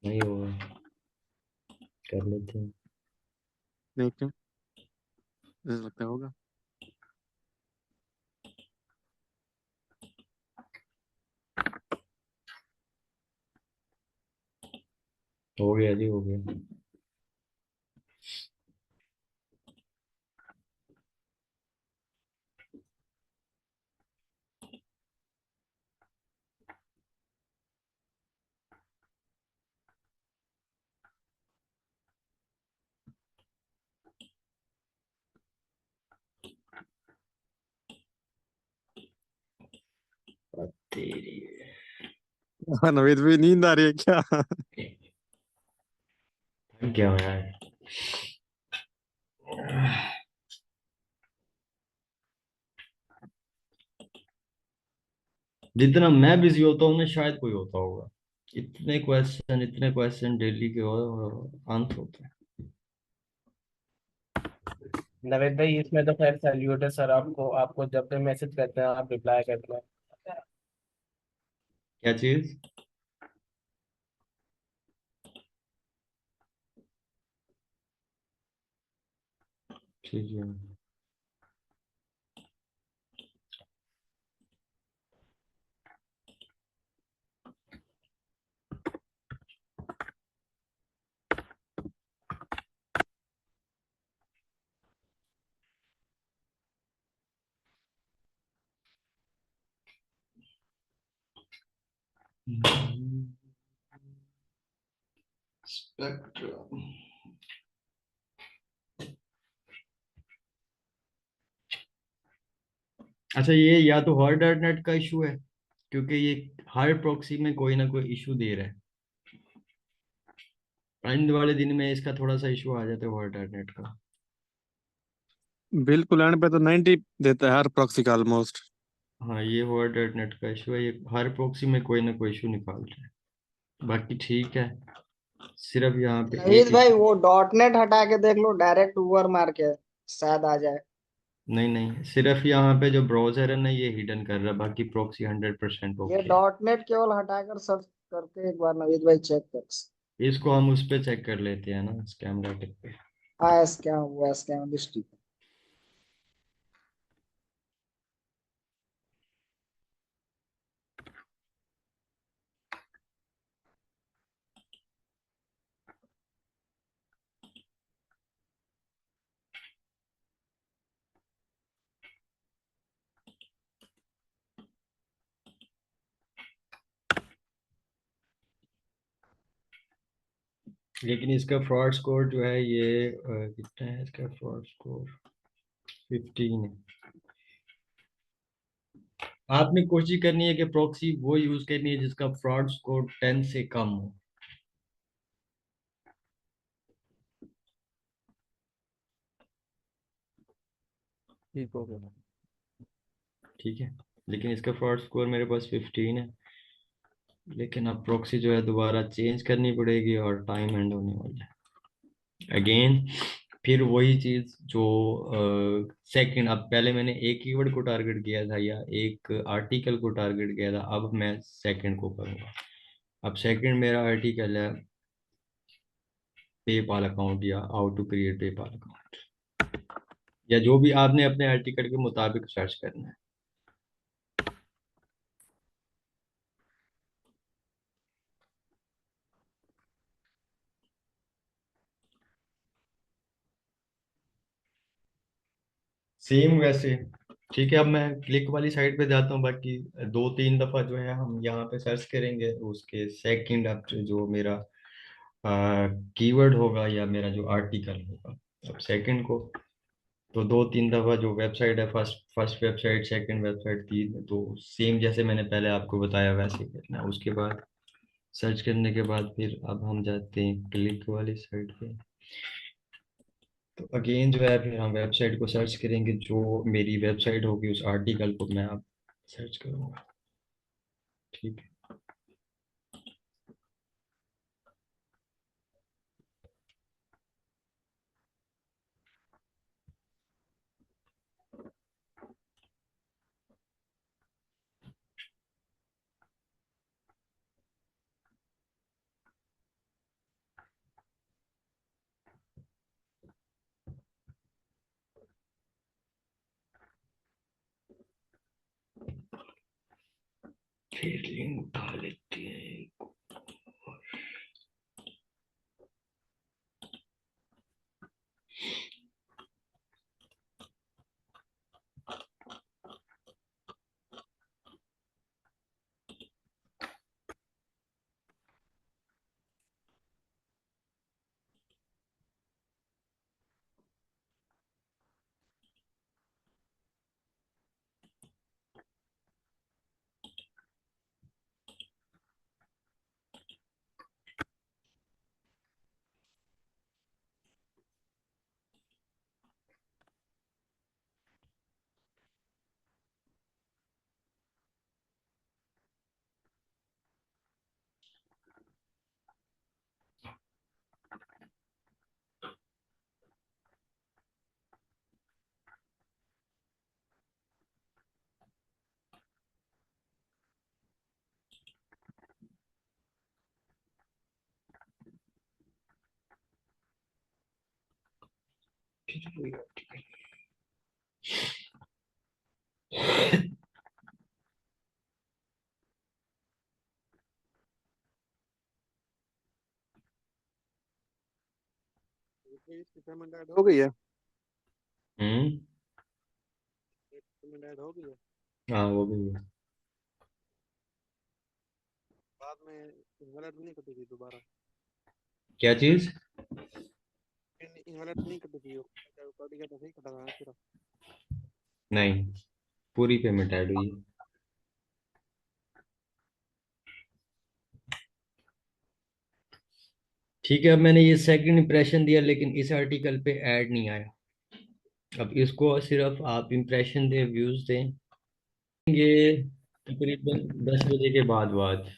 Speaker 2: नहीं होगा, कर लेते हैं।
Speaker 6: नहीं क्यों, ऐसा लगता होगा।
Speaker 2: हो गया जी, हो गया। तेरी।
Speaker 6: हाँ, नवेद भी नींद आ रही है क्या?
Speaker 2: थक गया हूँ यार। जितना मैं बिजी होता हूँ ना, शायद कोई होता होगा। इतने क्वेश्चन डेली के आंसर होते हैं।
Speaker 4: नवेद भाई इसमें तो खैर सैल्यूट है सर आपको, आपको जब भी मैसेज करते हैं आप रिप्लाई करते हैं।
Speaker 2: क्या चीज? ठीक है। स्पेक्ट्रम। अच्छा, ये या तो हर डॉट नेट का इशू है, क्योंकि ये हर प्रॉक्सी में कोई ना कोई इशू दे रहा है। एंड वाले दिन में इसका थोड़ा सा इशू आ जाता है हर डॉट नेट का।
Speaker 6: बिल्कुल एंड पे तो 90 देता है हर प्रॉक्सी का ऑलमोस्ट।
Speaker 2: हाँ, ये हर डॉट नेट का इशू है, ये हर प्रॉक्सी में कोई ना कोई इशू निकाल रहा है। बाकी ठीक है, सिर्फ यहाँ पे
Speaker 5: नवीद
Speaker 2: एक
Speaker 5: भाई
Speaker 2: इशू।
Speaker 5: वो डॉट नेट हटा के देख लो, डायरेक्ट ऊपर मार के शायद आ जाए।
Speaker 2: नहीं नहीं, सिर्फ यहाँ पे जो ब्राउजर है ना, ये हिडन कर रहा है, बाकी प्रॉक्सी 100%
Speaker 5: ये
Speaker 2: ओके है।
Speaker 5: डॉट नेट केवल हटाकर सर्च करके एक बार नवीद भाई चेक कर।
Speaker 2: इसको हम उस पे चेक कर लेते हैं ना, स्कैम डॉट पे।
Speaker 5: हाँ स्कैम हुआ, स्कैम डिस्ट्रिक्ट।
Speaker 2: लेकिन इसका फ्रॉड स्कोर जो है ये कितना है, इसका फ्रॉड स्कोर 15 है। आपने कोशिश करनी है कि प्रॉक्सी वो यूज करनी है जिसका फ्रॉड स्कोर 10 से कम हो।
Speaker 1: ठीक हो गया।
Speaker 2: ठीक है, लेकिन इसका फ्रॉड स्कोर मेरे पास 15 है। लेकिन अब प्रॉक्सी जो है दोबारा चेंज करनी पड़ेगी और टाइम एंड होने वाला है अगेन। फिर वही चीज जो सेकंड, अब पहले मैंने एक कीवर्ड को टारगेट किया था या एक आर्टिकल को टारगेट किया था, अब मैं सेकंड को करूंगा। अब सेकंड मेरा आर्टिकल है पेपाल अकाउंट या how to create PayPal account, या जो भी आपने अपने आर्टिकल के मुताबिक सर्च करना है। सेम वैसे। ठीक है, अब मैं क्लिक वाली साइड पे जाता हूँ। बाकी 2-3 दफा जो है हम यहाँ पे सर्च करेंगे, उसके सेकंड अब जो मेरा कीवर्ड होगा या मेरा जो आर्टिकल होगा, अब सेकंड को तो 2-3 दफा जो वेबसाइट है, first first website, second website, तीन, तो सेम जैसे मैंने पहले आपको बताया वैसे ही करना है। उसके बाद सर्च करने के बाद फिर अब हम जाते हैं क्लिक वाली साइड पे। तो अगेन जो है फिर हम वेबसाइट को सर्च करेंगे, जो मेरी वेबसाइट होगी उस आर्टिकल को मैं अब सर्च करूँगा। ठीक है, फिर लिंक उठा लेते हैं। फिर वही article।
Speaker 6: इसकी पेमेंट ऐड हो गई है?
Speaker 2: हम्म।
Speaker 6: पेमेंट ऐड हो गई है?
Speaker 2: हाँ वो भी है।
Speaker 6: बाद में इनवैलिड नहीं कटेगी दोबारा?
Speaker 2: क्या चीज?
Speaker 6: इनवैलिड नहीं कटेगी वो? कटेगा तो सही कटा था ना पूरा?
Speaker 2: नहीं, पूरी पेमेंट ऐड हुई है। ठीक है, अब मैंने ये सेकंड इंप्रेशन दिया लेकिन इस आर्टिकल पे ऐड नहीं आया। अब इसको सिर्फ आप इंप्रेशन दें, व्यूज दें, ये तकरीबन 10 बजे के बाद बाद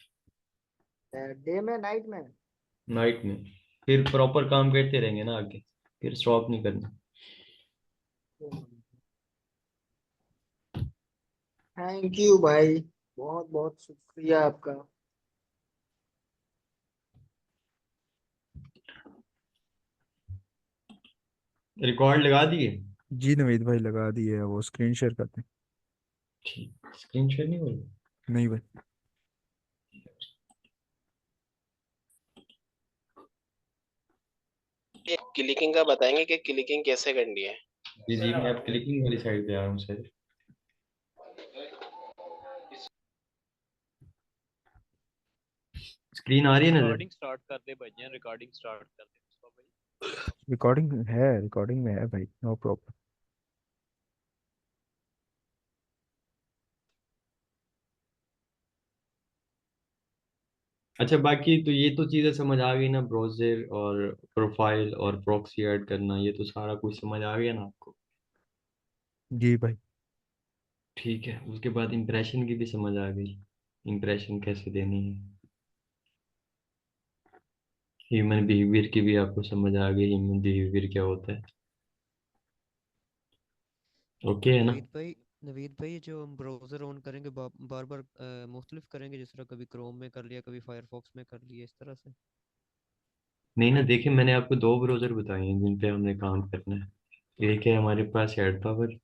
Speaker 5: डे में नाइट में?
Speaker 2: नाइट में। फिर प्रॉपर काम करते रहेंगे ना आगे, फिर स्टॉप नहीं करना।
Speaker 5: थैंक यू भाई, बहुत बहुत शुक्रिया आपका।
Speaker 2: रिकॉर्ड लगा दिए?
Speaker 1: जी नवीद भाई लगा दिए, वो स्क्रीन शेयर करते हैं।
Speaker 2: ठीक, स्क्रीन शेयर नहीं हो रही?
Speaker 1: नहीं भाई।
Speaker 4: ये क्लिकिंग का बताएंगे कि क्लिकिंग कैसे करनी है?
Speaker 2: जी जी, मैं अब क्लिकिंग वाली साइड पे आया हूँ सर। स्क्रीन आ रही है नजर?
Speaker 3: रिकॉर्डिंग स्टार्ट कर दे भाईजान, रिकॉर्डिंग स्टार्ट कर दे मुस्तफा भाई।
Speaker 1: रिकॉर्डिंग है, रिकॉर्डिंग में है भाई, नो प्रॉब्लम।
Speaker 2: अच्छा, बाकी तो ये तो चीज़ें समझ आ गई ना, ब्राउज़र और प्रोफाइल और प्रॉक्सी ऐड करना, ये तो सारा कुछ समझ आ गया ना आपको?
Speaker 1: जी भाई।
Speaker 2: ठीक है, उसके बाद इम्प्रेशन की भी समझ आ गई, इम्प्रेशन कैसे देनी है। ह्यूमन बिहेवियर की भी आपको समझ आ गई, ह्यूमन बिहेवियर क्या होता है। ओके है ना।
Speaker 7: नवीद भाई जो हम ब्राउज़र ऑन करेंगे बार बार मुख्तलिफ करेंगे, जिस तरह कभी क्रोम में कर लिया, कभी फायरफॉक्स में कर लिया, इस तरह से।
Speaker 2: नहीं ना, देखिए मैंने आपको दो ब्राउज़र बताए हैं जिन पे हमने काम करना है। एक है हमारे पास एड पावर,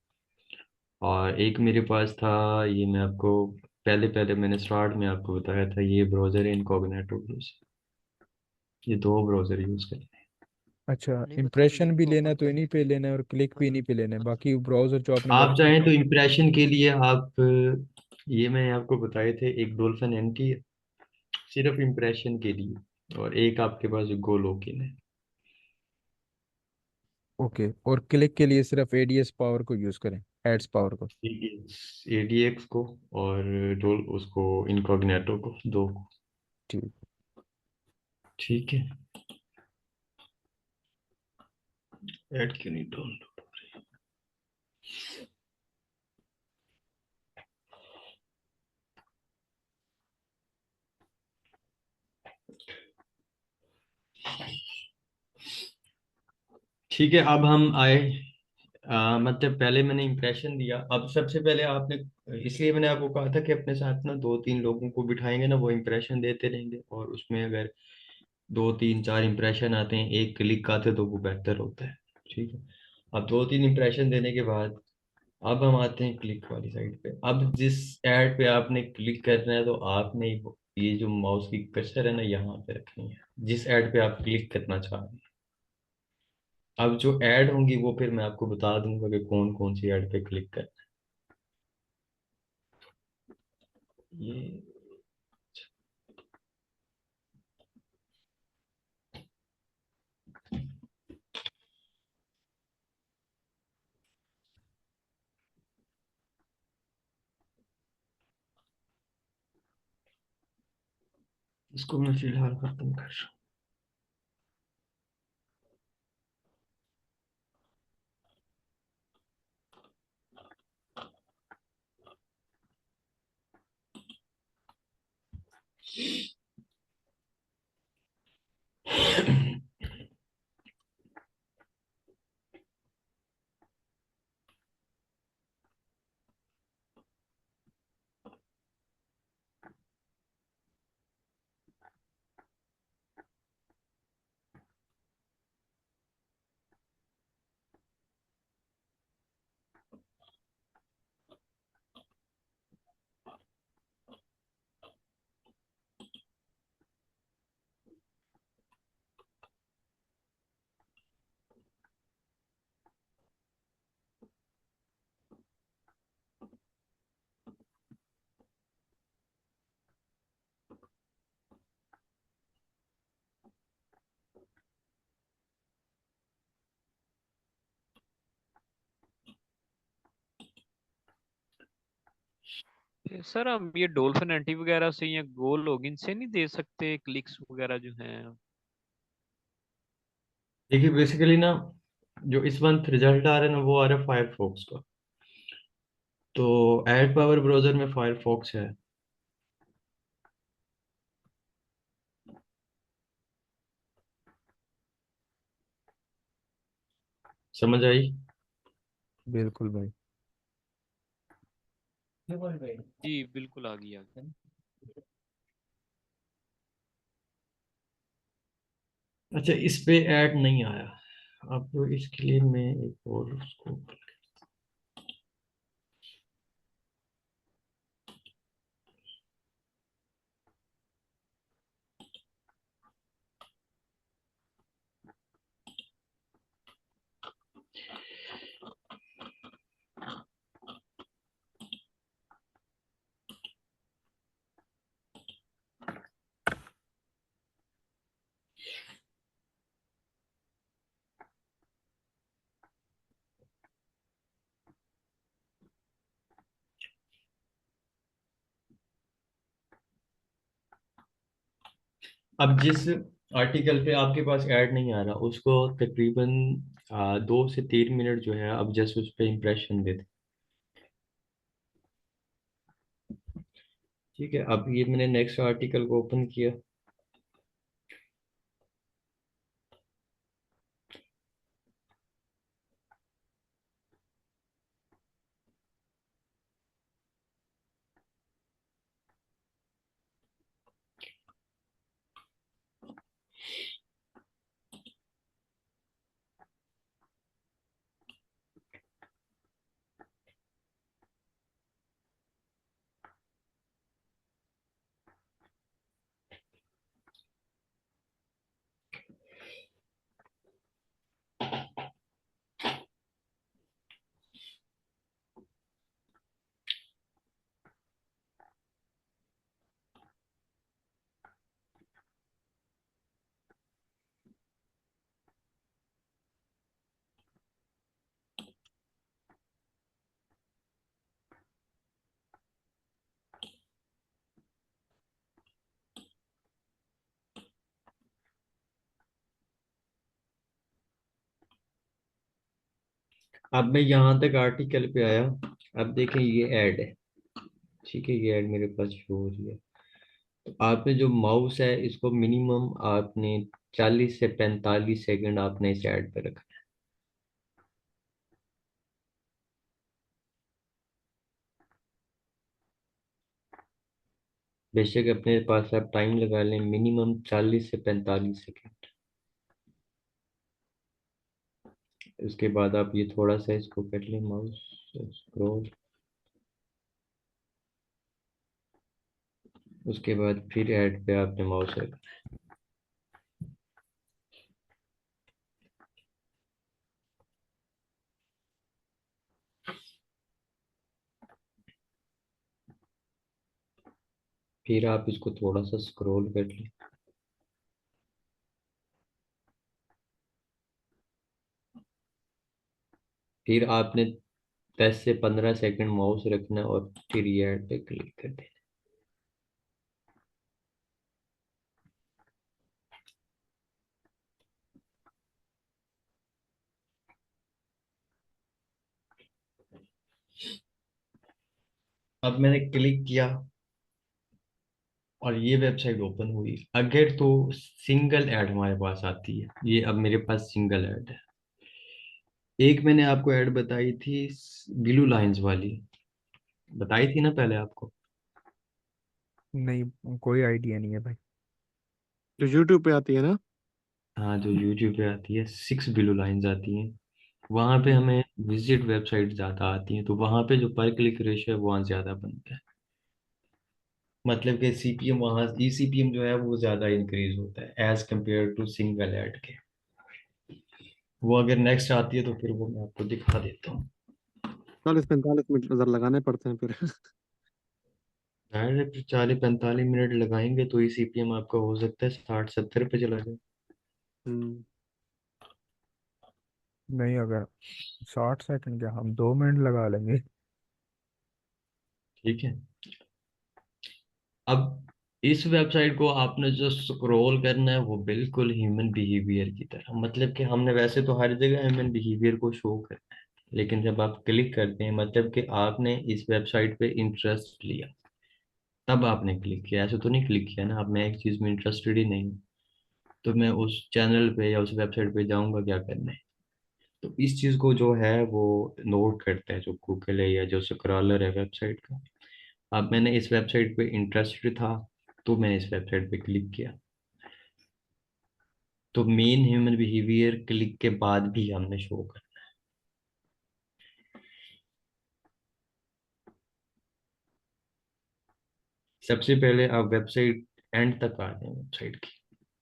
Speaker 2: और एक मेरे पास था, ये मैं आपको पहले पहले मैंने स्टार्ट में आपको बताया था, ये ब्राउज़र है इनकॉग्निटो ब्राउज़र। ये दो ब्राउज़र यूज़ करते हैं।
Speaker 1: अच्छा,
Speaker 7: नहीं मतलब
Speaker 1: इम्प्रेशन
Speaker 7: लिंक
Speaker 1: भी लेना
Speaker 7: ओपन
Speaker 1: है तो इन्हीं
Speaker 7: करनी।
Speaker 1: पे लेना है, और क्लिक भी
Speaker 7: अच्छा
Speaker 1: इन्हीं पे लेना है,
Speaker 7: अच्छा।
Speaker 1: बाकी ब्राउजर जो आपने
Speaker 2: आप
Speaker 1: बताया।
Speaker 2: चाहें तो इम्प्रेशन के लिए आप, ये मैंने आपको बताए थे, एक डॉल्फिन एंटी है सिर्फ इम्प्रेशन के लिए, और एक आपके पास गो लोकिन है।
Speaker 1: ओके, और क्लिक के लिए सिर्फ एडीएस पावर को यूज करें, एड्स पावर को।
Speaker 2: एडीएक्स को और डोल उसको इनकॉग्निटो को, दो को।
Speaker 1: ठीक।
Speaker 2: ठीक है। ऐड क्यों नहीं डाउनलोड। ठीक है, अब हम आए, मतलब पहले मैंने इम्प्रेशन दिया, अब सबसे पहले आपने, इसलिए मैंने आपको कहा था कि अपने साथ ना दो तीन लोगों को बिठाएंगे ना, वो इम्प्रेशन देते रहेंगे, और उसमें अगर दो तीन चार इम्प्रेशन आते हैं, एक क्लिक आते हैं, तो वो बेहतर होता है। ठीक है। अब दो तीन इम्प्रेशन देने के बाद अब हम आते हैं क्लिक वाली साइड पे। अब जिस ऐड पे आपने क्लिक करना है, तो आपने ये जो माउस की कर्सर है ना, यहाँ पे रखनी है जिस ऐड पे आप क्लिक करना चाह रहे हैं। अब जो ऐड होंगी वो फिर मैं आपको बता दूंगा कि कौन कौन सी ऐड पे क्लिक करना है। ये इसको मैं फिलहाल खत्म कर रहा हूँ।
Speaker 3: सर हम ये डॉल्फिन एंटी वगैरह से या गो लॉगिन से नहीं दे सकते क्लिक्स वगैरह जो हैं?
Speaker 2: देखिए बेसिकली ना, जो इस मंथ रिजल्ट आ रहा है ना, वो आ रहा है फायरफॉक्स का। तो एड पावर ब्राउजर में फायरफॉक्स है। समझ आई।
Speaker 1: बिल्कुल भाई।
Speaker 3: जी बिल्कुल आ गया।
Speaker 2: अच्छा, इस पे ऐड नहीं आया। अब तो इसके लिए मैं एक और उसको, अब जिस आर्टिकल पे आपके पास ऐड नहीं आ रहा, उसको तकरीबन 2 से 3 मिनट जो है, अब जस्ट उस पे इम्प्रेशन दे दें। ठीक है, अब ये मैंने नेक्स्ट आर्टिकल को ओपन किया। अब मैं यहाँ तक आर्टिकल पे आया। अब देखें ये ऐड है। ठीक है, ये ऐड मेरे पास शो हो रही है। तो आपने जो माउस है इसको मिनिमम आपने 40 से 45 सेकंड आपने इस ऐड पे रखना। बेशक अपने पास आप टाइम लगा लें, मिनिमम 40 से 45 सेकंड। उसके बाद आप ये थोड़ा सा इसको कर लें, माउस स्क्रॉल। उसके बाद फिर ऐड पे आपने माउस रखना। फिर आप इसको थोड़ा सा स्क्रॉल कर लें। फिर आपने 10 से 15 सेकंड माउस रखना है और फिर ये ऐड पे क्लिक कर देना। अब मैंने क्लिक किया और ये वेबसाइट ओपन हुई। अगर तो सिंगल ऐड हमारे पास आती है, ये अब मेरे पास सिंगल ऐड है। एक मैंने आपको ऐड बताई थी ब्लू लाइंस वाली, बताई थी ना पहले आपको।
Speaker 1: नहीं, कोई आइडिया नहीं है भाई।
Speaker 6: जो यूट्यूब पे आती है ना।
Speaker 2: हाँ, जो यूट्यूब पे आती है, 6 ब्लू लाइंस आती हैं। वहां पे
Speaker 1: हम्म,
Speaker 2: हमें विजिट वेबसाइट ज्यादा आती हैं, तो वहां पे जो पर क्लिक रेशियो है वहाँ ज्यादा बनता है। मतलब कि सीपीएम वहाँ, ई सीपीएम जो है वो ज्यादा इंक्रीज होता है as compare to single ad के। वो अगर नेक्स्ट आती है तो फिर वो मैं आपको दिखा देता हूँ।
Speaker 6: 40-45 मिनट नजर लगाने पड़ते हैं फिर।
Speaker 2: 40-45 मिनट लगाएंगे तो ई सीपीएम आपका हो सकता है 60-70 पे चला जाए।
Speaker 6: हम्म।
Speaker 1: नहीं, अगर 60 सेकंड क्या, हम 2 मिनट लगा लेंगे।
Speaker 2: ठीक है। अब इस वेबसाइट को आपने जो स्क्रॉल करना है वो बिल्कुल ह्यूमन बिहेवियर की तरह, मतलब कि हमने वैसे तो हर जगह ह्यूमन बिहेवियर को शो करना है, लेकिन जब आप क्लिक करते हैं मतलब कि आपने इस वेबसाइट पे इंटरेस्ट लिया तब आपने क्लिक किया। ऐसे तो नहीं क्लिक किया ना, अब मैं एक चीज में इंटरेस्टेड ही नहीं हूँ तो मैं उस चैनल पे या उस वेबसाइट पे जाऊंगा क्या करने। तो इस चीज को जो है वो नोट करता है जो गूगल है या जो स्क्रॉलर है वेबसाइट का। अब मैंने इस वेबसाइट पे इंटरेस्टेड था तो मैंने इस वेबसाइट पे क्लिक किया। तो मेन ह्यूमन बिहेवियर क्लिक के बाद भी हमने शो कर। सबसे पहले आप वेबसाइट एंड तक आ जाए वेबसाइट की,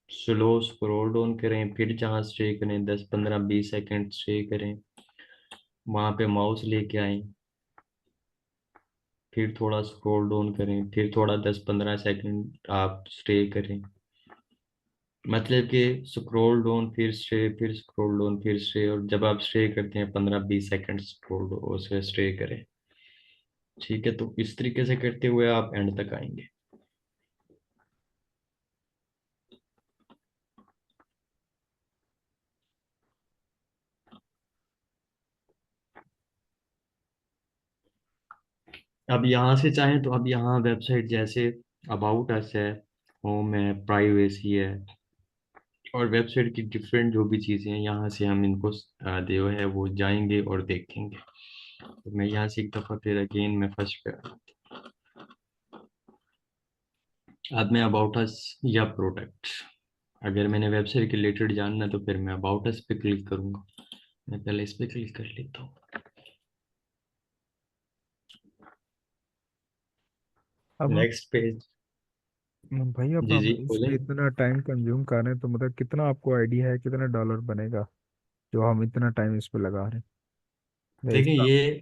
Speaker 2: स्लो स्क्रॉल डाउन करें, फिर जहाँ स्टे करें 10-15-20 सेकंड स्टे करें, वहां पे माउस लेके आए, फिर थोड़ा स्क्रॉल डाउन करें, फिर थोड़ा 10-15 सेकंड आप स्टे करें। मतलब कि स्क्रॉल डाउन फिर स्टे, फिर स्क्रॉल डाउन फिर स्टे, और जब आप स्टे करते हैं 15-20 सेकंड स्क्रॉल से स्टे करें। ठीक है, तो इस तरीके से करते हुए आप एंड तक आएंगे। अब यहाँ से चाहें तो अब यहाँ वेबसाइट जैसे अबाउट अस है, होम है, प्राइवेसी है, और वेबसाइट की डिफरेंट जो भी चीज़ें हैं, यहाँ से हम इनको जो है वो जाएंगे और देखेंगे। तो मैं यहाँ से एक दफ़ा फिर अगेन मैं फर्स्ट पे अब मैं अबाउट अस या प्रोडक्ट, अगर मैंने वेबसाइट के रिलेटेड जानना है तो फिर मैं अबाउट अस पे क्लिक करूंगा। मैं पहले इस पे क्लिक कर लेता हूँ।
Speaker 1: अब
Speaker 2: नेक्स्ट पेज।
Speaker 1: भाई अब
Speaker 2: जी
Speaker 1: हम
Speaker 2: जी
Speaker 1: इस
Speaker 2: बोलें।
Speaker 1: पे इतना टाइम कंज्यूम कर रहे हैं तो मतलब कितना आपको आइडिया है कितना डॉलर बनेगा जो हम इतना टाइम इस पे लगा रहे हैं या
Speaker 2: देखिए
Speaker 1: इसका।
Speaker 2: ये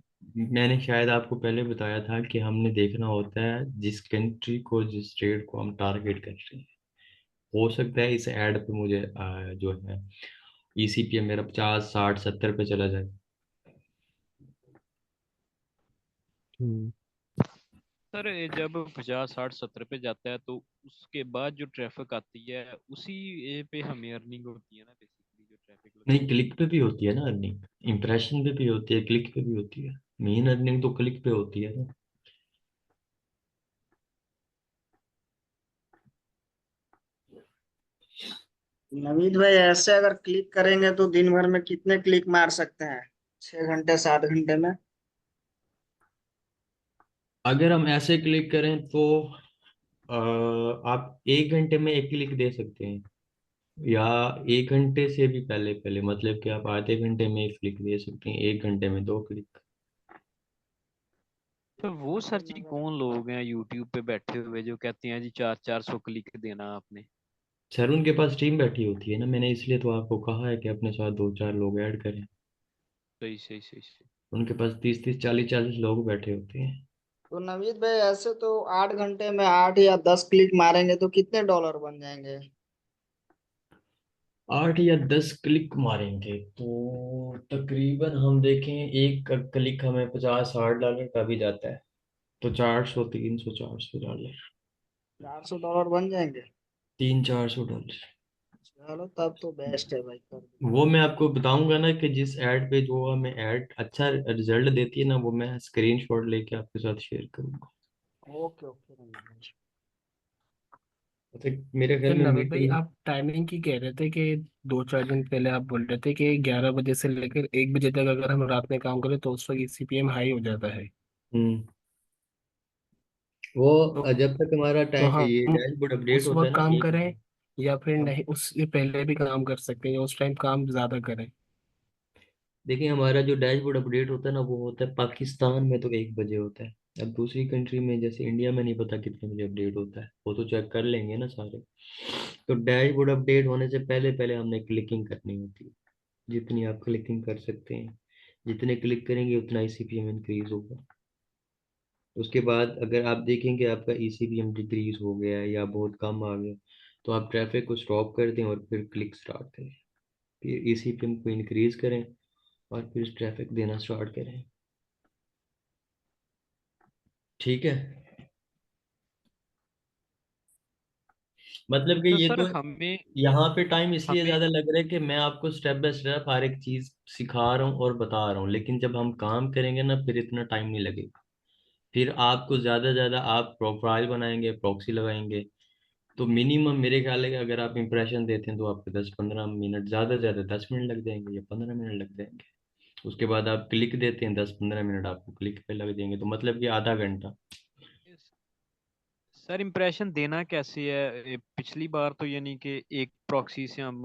Speaker 2: मैंने शायद आपको पहले बताया था कि हमने देखना होता है जिस कंट्री को, जिस स्टेट को हम टारगेट कर रहे हैं। हो सकता है इस ऐड पे मुझे जो है ईसीपीएम मेरा 50 60 70 पे चला जाए।
Speaker 1: ठीक।
Speaker 3: सर ये जब 50 60 70 पे जाता है तो उसके बाद जो ट्रैफिक आती है उसी ये पे हमें अर्निंग होती है ना, बेसिकली जो ट्रैफिक
Speaker 2: नहीं,
Speaker 3: लगाते हैं।
Speaker 2: क्लिक पे भी होती है ना अर्निंग, इम्प्रेशन पे भी होती है, क्लिक पे भी होती है। मेन अर्निंग तो क्लिक पे होती है ना।
Speaker 5: नवीद भाई, ऐसे अगर क्लिक करेंगे तो दिन भर में कितने क्लिक मार सकते हैं? 6 घंटे 7 घंटे में?
Speaker 2: अगर हम ऐसे क्लिक करें तो आप 1 घंटे में एक क्लिक दे सकते हैं, या 1 घंटे से भी पहले पहले, मतलब कि आप आधे घंटे में एक क्लिक दे सकते हैं, 1 घंटे में 2 क्लिक।
Speaker 3: तो वो सर जी कौन लोग हैं यूट्यूब पे बैठे हुए जो कहते हैं जी 400 क्लिक देना आपने?
Speaker 2: सर उनके पास टीम बैठी होती है ना, मैंने इसलिए तो आपको कहा है कि अपने साथ 2 4 लोग ऐड करें।
Speaker 3: सही सही सही सही।
Speaker 2: उनके पास 30 30 40 40 लोग बैठे होते हैं।
Speaker 5: तो नवीद भाई, ऐसे तो 8 घंटे में 8 या 10 क्लिक मारेंगे तो कितने डॉलर बन जाएंगे?
Speaker 2: 8 या 10 क्लिक मारेंगे तो तकरीबन हम देखें एक क्लिक हमें 50 60 डॉलर का भी जाता है, तो 400 300 400 डॉलर,
Speaker 5: $400 बन जाएंगे?
Speaker 2: 300 400 डॉलर।
Speaker 5: चलो तब तो बेस्ट है भाई, कर दो।
Speaker 2: वो मैं आपको बताऊंगा ना कि जिस ऐड पे जो हमें ऐड अच्छा रिजल्ट देती है ना, वो मैं स्क्रीनशॉट लेके आपके साथ शेयर करूंगा।
Speaker 5: ओके ओके नवीद भाई।
Speaker 2: अच्छा, मेरे ख्याल
Speaker 4: फिर
Speaker 2: में
Speaker 4: नवीद भाई,
Speaker 2: मीटिंग।
Speaker 4: आप टाइमिंग की कह रहे थे कि 2 4 दिन पहले आप बोल रहे थे कि 11 बजे से लेकर 1 बजे तक अगर हम रात में काम करें तो उस वक्त सीपीएम हाई हो जाता है।
Speaker 2: हम्म। वो
Speaker 4: तो
Speaker 2: जब तक हमारा
Speaker 4: तो
Speaker 2: टाइम ये
Speaker 4: हम
Speaker 2: डैशबोर्ड अपडेट
Speaker 4: उस
Speaker 2: होता है
Speaker 4: वक्त
Speaker 2: ना
Speaker 4: काम
Speaker 2: एक।
Speaker 4: करें या फिर
Speaker 2: हम
Speaker 4: नहीं, उससे पहले भी काम कर सकते हैं या उस टाइम काम ज्यादा करें?
Speaker 2: देखिए हमारा जो डैशबोर्ड अपडेट होता है ना, वो होता है पाकिस्तान में तो 1 बजे होता है। अब दूसरी कंट्री में जैसे इंडिया में नहीं पता कितने बजे अपडेट होता है, वो तो चेक कर लेंगे ना सारे। तो डैशबोर्ड अपडेट होने से पहले पहले हमने क्लिकिंग करनी होती है। जितनी आप क्लिकिंग कर सकते हैं, जितने क्लिक करेंगे उतना ईसीपीएम इंक्रीज होगा। उसके बाद अगर आप देखेंगे आपका ईसीपीएम डिक्रीज हो गया है या बहुत कम आ गया, तो आप ट्रैफिक को स्टॉप कर दें और फिर क्लिक स्टार्ट करें, फिर ईसीपीएम को इंक्रीज करें और फिर ट्रैफिक देना स्टार्ट करें। ठीक है। मतलब कि
Speaker 3: तो
Speaker 2: ये
Speaker 3: सर
Speaker 2: तो
Speaker 3: हमें
Speaker 2: यहाँ पे टाइम इसलिए
Speaker 3: हमें
Speaker 2: ज्यादा लग रहा है कि मैं आपको स्टेप बाय स्टेप हर एक चीज सिखा रहा हूँ और बता रहा हूँ, लेकिन जब हम काम करेंगे ना फिर इतना टाइम नहीं लगेगा। फिर आपको ज्यादा ज्यादा आप प्रोफाइल बनाएंगे, प्रॉक्सी लगाएंगे, तो मिनिमम मेरे ख्याल है कि अगर आप इंप्रेशन देते हैं तो आपको 10 15 मिनट, ज़्यादा से ज़्यादा 10 मिनट लग जाएंगे या 15 मिनट लग जाएंगे। उसके बाद आप क्लिक देते हैं, 10 15 मिनट आपको क्लिक पे लग जाएंगे, तो मतलब कि आधा घंटा।
Speaker 3: सर इम्प्रेशन देना कैसे है? पिछली बार तो यानी कि एक प्रॉक्सी से हम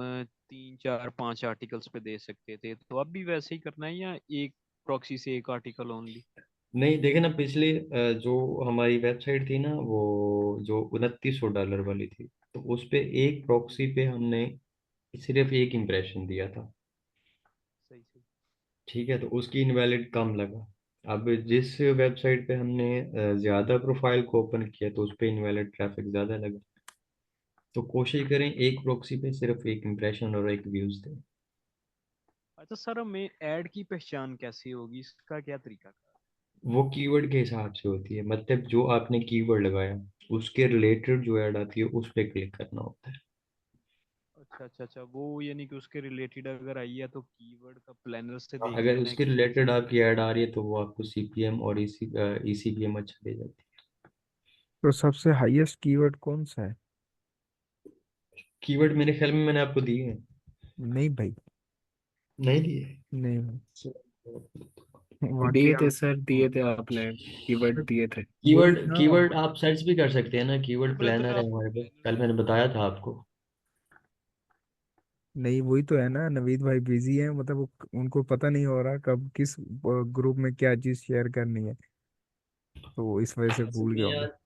Speaker 3: 3 4 5 आर्टिकल्स पे दे सकते थे, तो अब भी वैसे ही करना है या एक प्रॉक्सी से एक आर्टिकल ओनली?
Speaker 2: नहीं देखे ना, पिछले जो हमारी वेबसाइट थी ना, वो जो 2900 डॉलर वाली थी, तो उस पे एक प्रॉक्सी पे हमने सिर्फ एक इम्प्रेशन दिया था।
Speaker 3: सही सही।
Speaker 2: ठीक है, तो उसकी इनवैलिड कम लगा। अब जिस वेबसाइट पे हमने ज़्यादा प्रोफाइल को ओपन किया तो उस पे इनवैलिड ट्रैफिक ज़्यादा लगा। तो कोशिश करें एक प्रॉक्सी पे सिर्फ एक इम्प्रेशन और एक व्यूज दें।
Speaker 3: अच्छा सर, हमें ऐड की पहचान कैसे होगी, इसका क्या तरीका है?
Speaker 2: वो कीवर्ड के हिसाब से होती है, मतलब जो आपने कीवर्ड लगाया उसके रिलेटेड जो ऐड आती है उस पे क्लिक करना होता है।
Speaker 3: अच्छा, वो यानी कि उसके रिलेटेड अगर आई है तो कीवर्ड का प्लानर से देख
Speaker 2: अगर
Speaker 3: लेना है
Speaker 2: उसके
Speaker 3: कि कौन
Speaker 2: रिलेटेड
Speaker 3: सी।
Speaker 2: आपकी ऐड आ रही है तो वो आपको सीपीएम और ईसीपीएम अच्छा दे जाती
Speaker 1: तो सबसे हाईएस्ट कीवर्ड कौन सा है?
Speaker 2: है। कीवर्ड मेरे ख्याल में मैंने आपको दिए हैं।
Speaker 1: नहीं भाई,
Speaker 2: नहीं दिए?
Speaker 1: नहीं भाई। बाकी
Speaker 4: दिए थे
Speaker 1: आप
Speaker 4: सर, दिए थे आपने, कीवर्ड दिए थे।
Speaker 1: वही
Speaker 2: कीवर्ड
Speaker 1: ना।
Speaker 2: कीवर्ड आप सर्च भी कर सकते हैं ना,
Speaker 3: हाँ
Speaker 2: कीवर्ड
Speaker 3: ब्रदर,
Speaker 2: प्लानर है
Speaker 3: आप
Speaker 2: हमारे पास,
Speaker 3: प्लानर
Speaker 2: कल
Speaker 3: से
Speaker 2: मैंने
Speaker 3: देख
Speaker 2: बताया
Speaker 3: लेना।
Speaker 2: था आपको।
Speaker 1: नहीं वही तो है ना, नवीद भाई बिजी है, मतलब उनको पता नहीं हो रहा कब किस ग्रुप में क्या चीज शेयर करनी है, तो वो इस वजह से
Speaker 2: असल
Speaker 1: भूल
Speaker 2: में
Speaker 1: गया होगा।
Speaker 2: यार,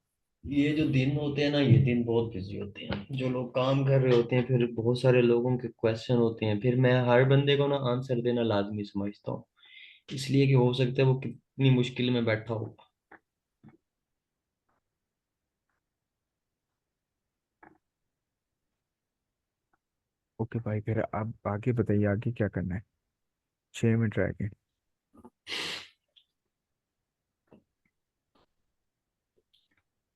Speaker 2: ये जो दिन होते हैं ना, ये दिन बहुत बिजी होते हैं, जो लोग काम कर रहे होते हैं, फिर बहुत सारे लोगों के क्वेश्चन होते हैं, फिर मैं हर बंदे को ना आंसर देना लाजमी समझता हूँ, इसलिए कि हो सकता है वो कितनी मुश्किल में बैठा हो।
Speaker 1: ओके भाई, फिर आप आगे बताइए, आगे क्या करना है? 6 मिनट रह गए।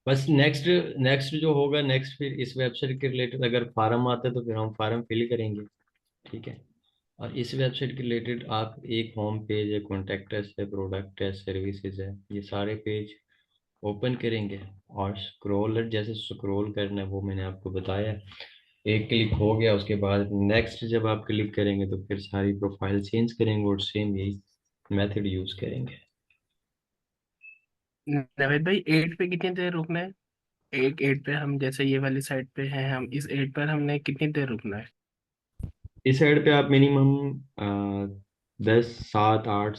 Speaker 2: बस नेक्स्ट नेक्स्ट जो होगा, नेक्स्ट फिर इस वेबसाइट के रिलेटेड अगर फार्म आता है तो फिर हम फार्म फिल करेंगे। ठीक है। और इस वेबसाइट के रिलेटेड आप एक होम पेज है, कॉन्टेक्ट अस है, प्रोडक्ट है, सर्विसेज है, ये सारे पेज ओपन करेंगे। और स्क्रॉलर जैसे स्क्रॉल करना है वो मैंने आपको बताया है। एक क्लिक हो गया, उसके बाद नेक्स्ट जब आप क्लिक करेंगे तो फिर सारी प्रोफाइल चेंज करेंगे और सेम यही मेथड यूज करेंगे।
Speaker 4: नवेद भाई, 8 पे कितनी देर रुकना है? एक 8 पे हम जैसे ये वाली साइड पे हैं, हम इस 8 पर हमने कितनी देर रुकना है?
Speaker 2: इस साइड पे आप मिनिमम 7 8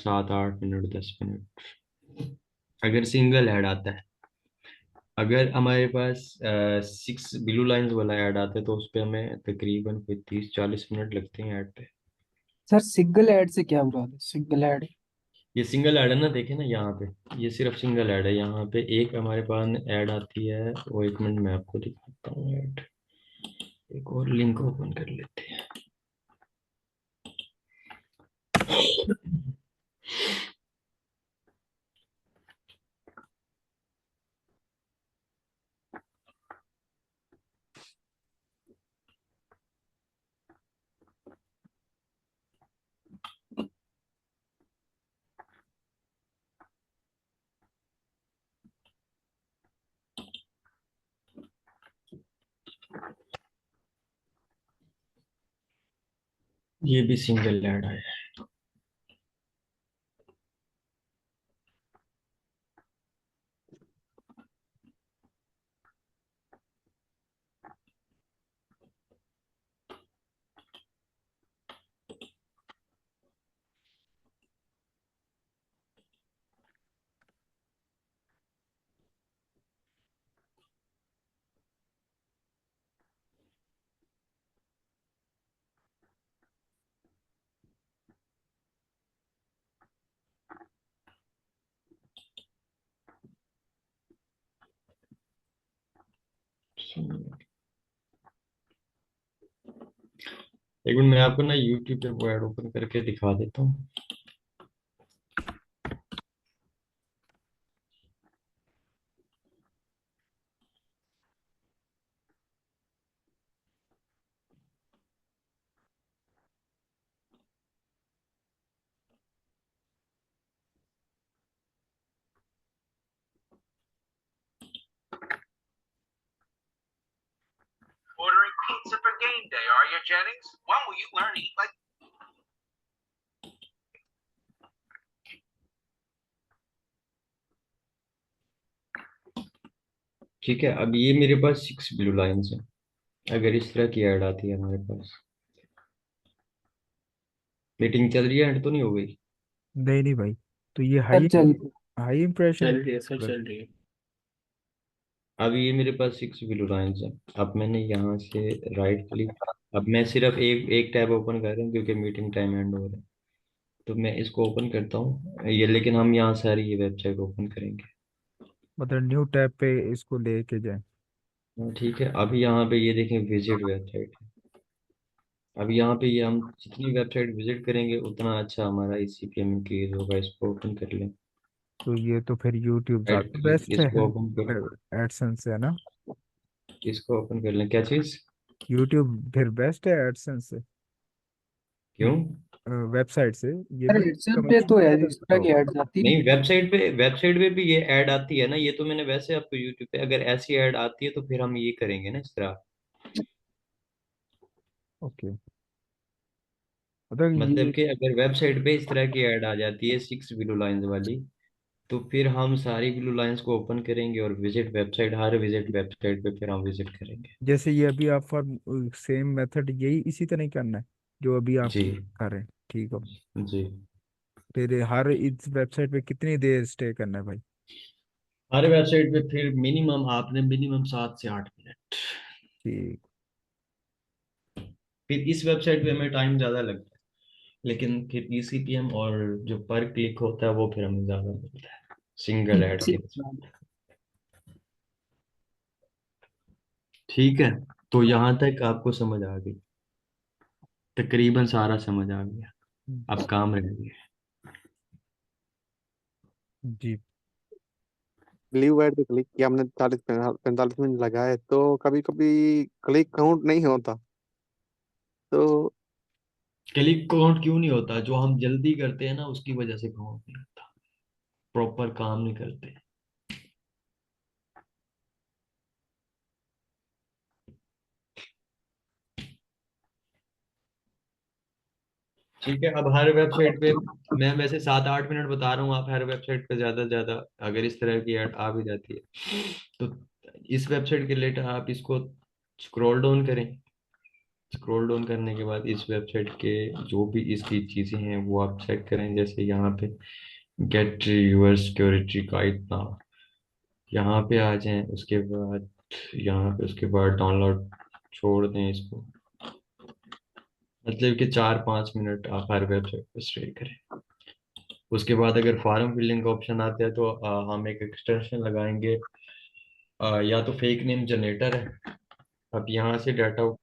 Speaker 2: 10 मिनट अगर सिंगल ऐड आता है। अगर हमारे पास 6 ब्लू लाइंस वाला ऐड आता है तो उस पे हमें तकरीबन कोई 30 40 मिनट लगते हैं ऐड पे।
Speaker 8: सर सिंगल ऐड से क्या मुराद है, सिंगल ऐड?
Speaker 2: ये सिंगल ऐड है ना, देखे ना यहाँ पे, ये सिर्फ सिंगल ऐड है। यहाँ पे एक हमारे पास ऐड आती है, वो 1 मिनट में आपको दिखाता हूँ ऐड। एक और लिंक ओपन कर लेते हैं। ये भी सिंगल ऐड है। एक मिनट, मैं आपको ना यूट्यूब पे वो ऐड ओपन करके दिखा देता हूँ।
Speaker 9: Ordering pizza for game day, are you, Jennings? When will you learn to eat like...
Speaker 2: ठीक है, अब ये मेरे पास 6 ब्लू लाइंस है। अगर इस तरह की ऐड आती है हमारे पास, मीटिंग चल रही है, एंड तो नहीं हो गई?
Speaker 1: नहीं नहीं भाई, तो ये
Speaker 8: सर
Speaker 1: हाई
Speaker 8: चल।
Speaker 1: हाई इंप्रेशन
Speaker 4: चल
Speaker 1: है।
Speaker 4: रही है सर,
Speaker 1: मतलब
Speaker 4: चल रही है।
Speaker 2: अब ये मेरे पास 6 ब्लू लाइंस है। अब मैंने यहाँ से राइट क्लिक, अब मैं सिर्फ एक एक टैब ओपन कर रहा हूँ क्योंकि मीटिंग टाइम एंड हो रहा है। तो मैं इसको ओपन करता हूँ ये, लेकिन हम यहाँ सारी ये वेबसाइट ओपन करेंगे।
Speaker 1: न्यू टैब पे इसको लेके जाए।
Speaker 2: हाँ, ठीक है। अभी यहाँ पे ये देखें, विजिट वेबसाइट। अब यहाँ पे ये हम जितनी वेबसाइट विजिट करेंगे उतना अच्छा हमारा ICPM इंक्रीज होगा। इसको ओपन कर लें।
Speaker 1: तो ये तो फिर यूट्यूब
Speaker 2: ऐड
Speaker 1: ज़्यादा
Speaker 2: क्लिक,
Speaker 1: बेस्ट है
Speaker 2: इसको ओपन कर,
Speaker 1: एडसेंस से, है ना?
Speaker 2: इसको ओपन कर लें। क्या चीज़?
Speaker 1: यूट्यूब फिर बेस्ट है एडसेंस से,
Speaker 2: क्यों?
Speaker 1: वेबसाइट से? ये
Speaker 8: सर
Speaker 1: भी
Speaker 8: एडसेंस पे
Speaker 1: कमीशन
Speaker 8: तो है
Speaker 1: ज्यादा
Speaker 8: इस तरह
Speaker 1: लगता
Speaker 8: की
Speaker 1: होगा।
Speaker 8: एड्स आती
Speaker 2: नहीं,
Speaker 8: नहीं।
Speaker 2: वेबसाइट पे भी ये ऐड आती है ना, ये तो मैंने वैसे आपको यूट्यूब पे अगर ऐसी ऐड आती है तो फिर हम ये करेंगे ना इस तरह।
Speaker 1: ओके, मतलब
Speaker 2: मतलब
Speaker 1: ये
Speaker 2: कि अगर वेबसाइट पे इस तरह की ऐड आ जाती है 6 ब्लू लाइंस वाली, तो फिर हम सारी ब्लू लाइंस को ओपन करेंगे और विजिट वेबसाइट, हर विजिट वेबसाइट पे फिर हम विजिट करेंगे।
Speaker 1: जैसे ये अभी आप फॉर सेम मेथड यही इसी तरह ही करना है जो अभी आप
Speaker 2: जी
Speaker 1: कर रहे हैं, ठीक है।
Speaker 2: जी।
Speaker 1: फिर हर इस वेबसाइट पे कितनी देर स्टे करना है भाई?
Speaker 2: हर वेबसाइट पे फिर मिनिमम आपने मिनिमम 7 से 8 मिनट।
Speaker 1: ठीक।
Speaker 2: फिर इस वेबसाइट पे हमें टाइम ज़्यादा लगता है, लेकिन फिर ईसीपीएम और जो पर क्लिक होता है वो फिर हमें ज़्यादा मिलता है सिंगल ऐड के। ठीक है, तो यहाँ तक आपको समझ आ गई? तकरीबन सारा समझ आ गया, अब काम रह गया।
Speaker 1: जी।
Speaker 6: ब्लू ऐड पे क्लिक किया हमने, 40 45 मिनट लगाए तो कभी कभी क्लिक काउंट नहीं होता। तो
Speaker 2: क्लिक काउंट क्यों नहीं होता? जो हम जल्दी करते हैं ना उसकी वजह से काउंट नहीं होता, प्रॉपर काम नहीं करते। ठीक है, अब हर वेबसाइट पे मैं वैसे 7 8 मिनट बता रहा हूँ, आप हर वेबसाइट पे ज्यादा से ज्यादा अगर इस तरह की ऐड आ भी जाती है तो इस वेबसाइट के रिलेटेड आप इसको स्क्रॉल डाउन करें। स्क्रॉल डाउन करने के बाद इस वेबसाइट के जो भी इसकी चीजें हैं वो आप चेक करें। जैसे यहाँ पे गेट यूर सिक्योरिटी का इतना, यहाँ पे आ जाएं। उसके बाद यहाँ पे उसके बाद डाउनलोड छोड़ दें इसको। मतलब कि 4 5 मिनट आप हर वेबसाइट पर स्टे करें। उसके बाद अगर फॉर्म फिलिंग का ऑप्शन आता है तो हम एक एक्सटेंशन लगाएंगे, या तो फेक नेम जनरेटर है। अब यहाँ से डाटा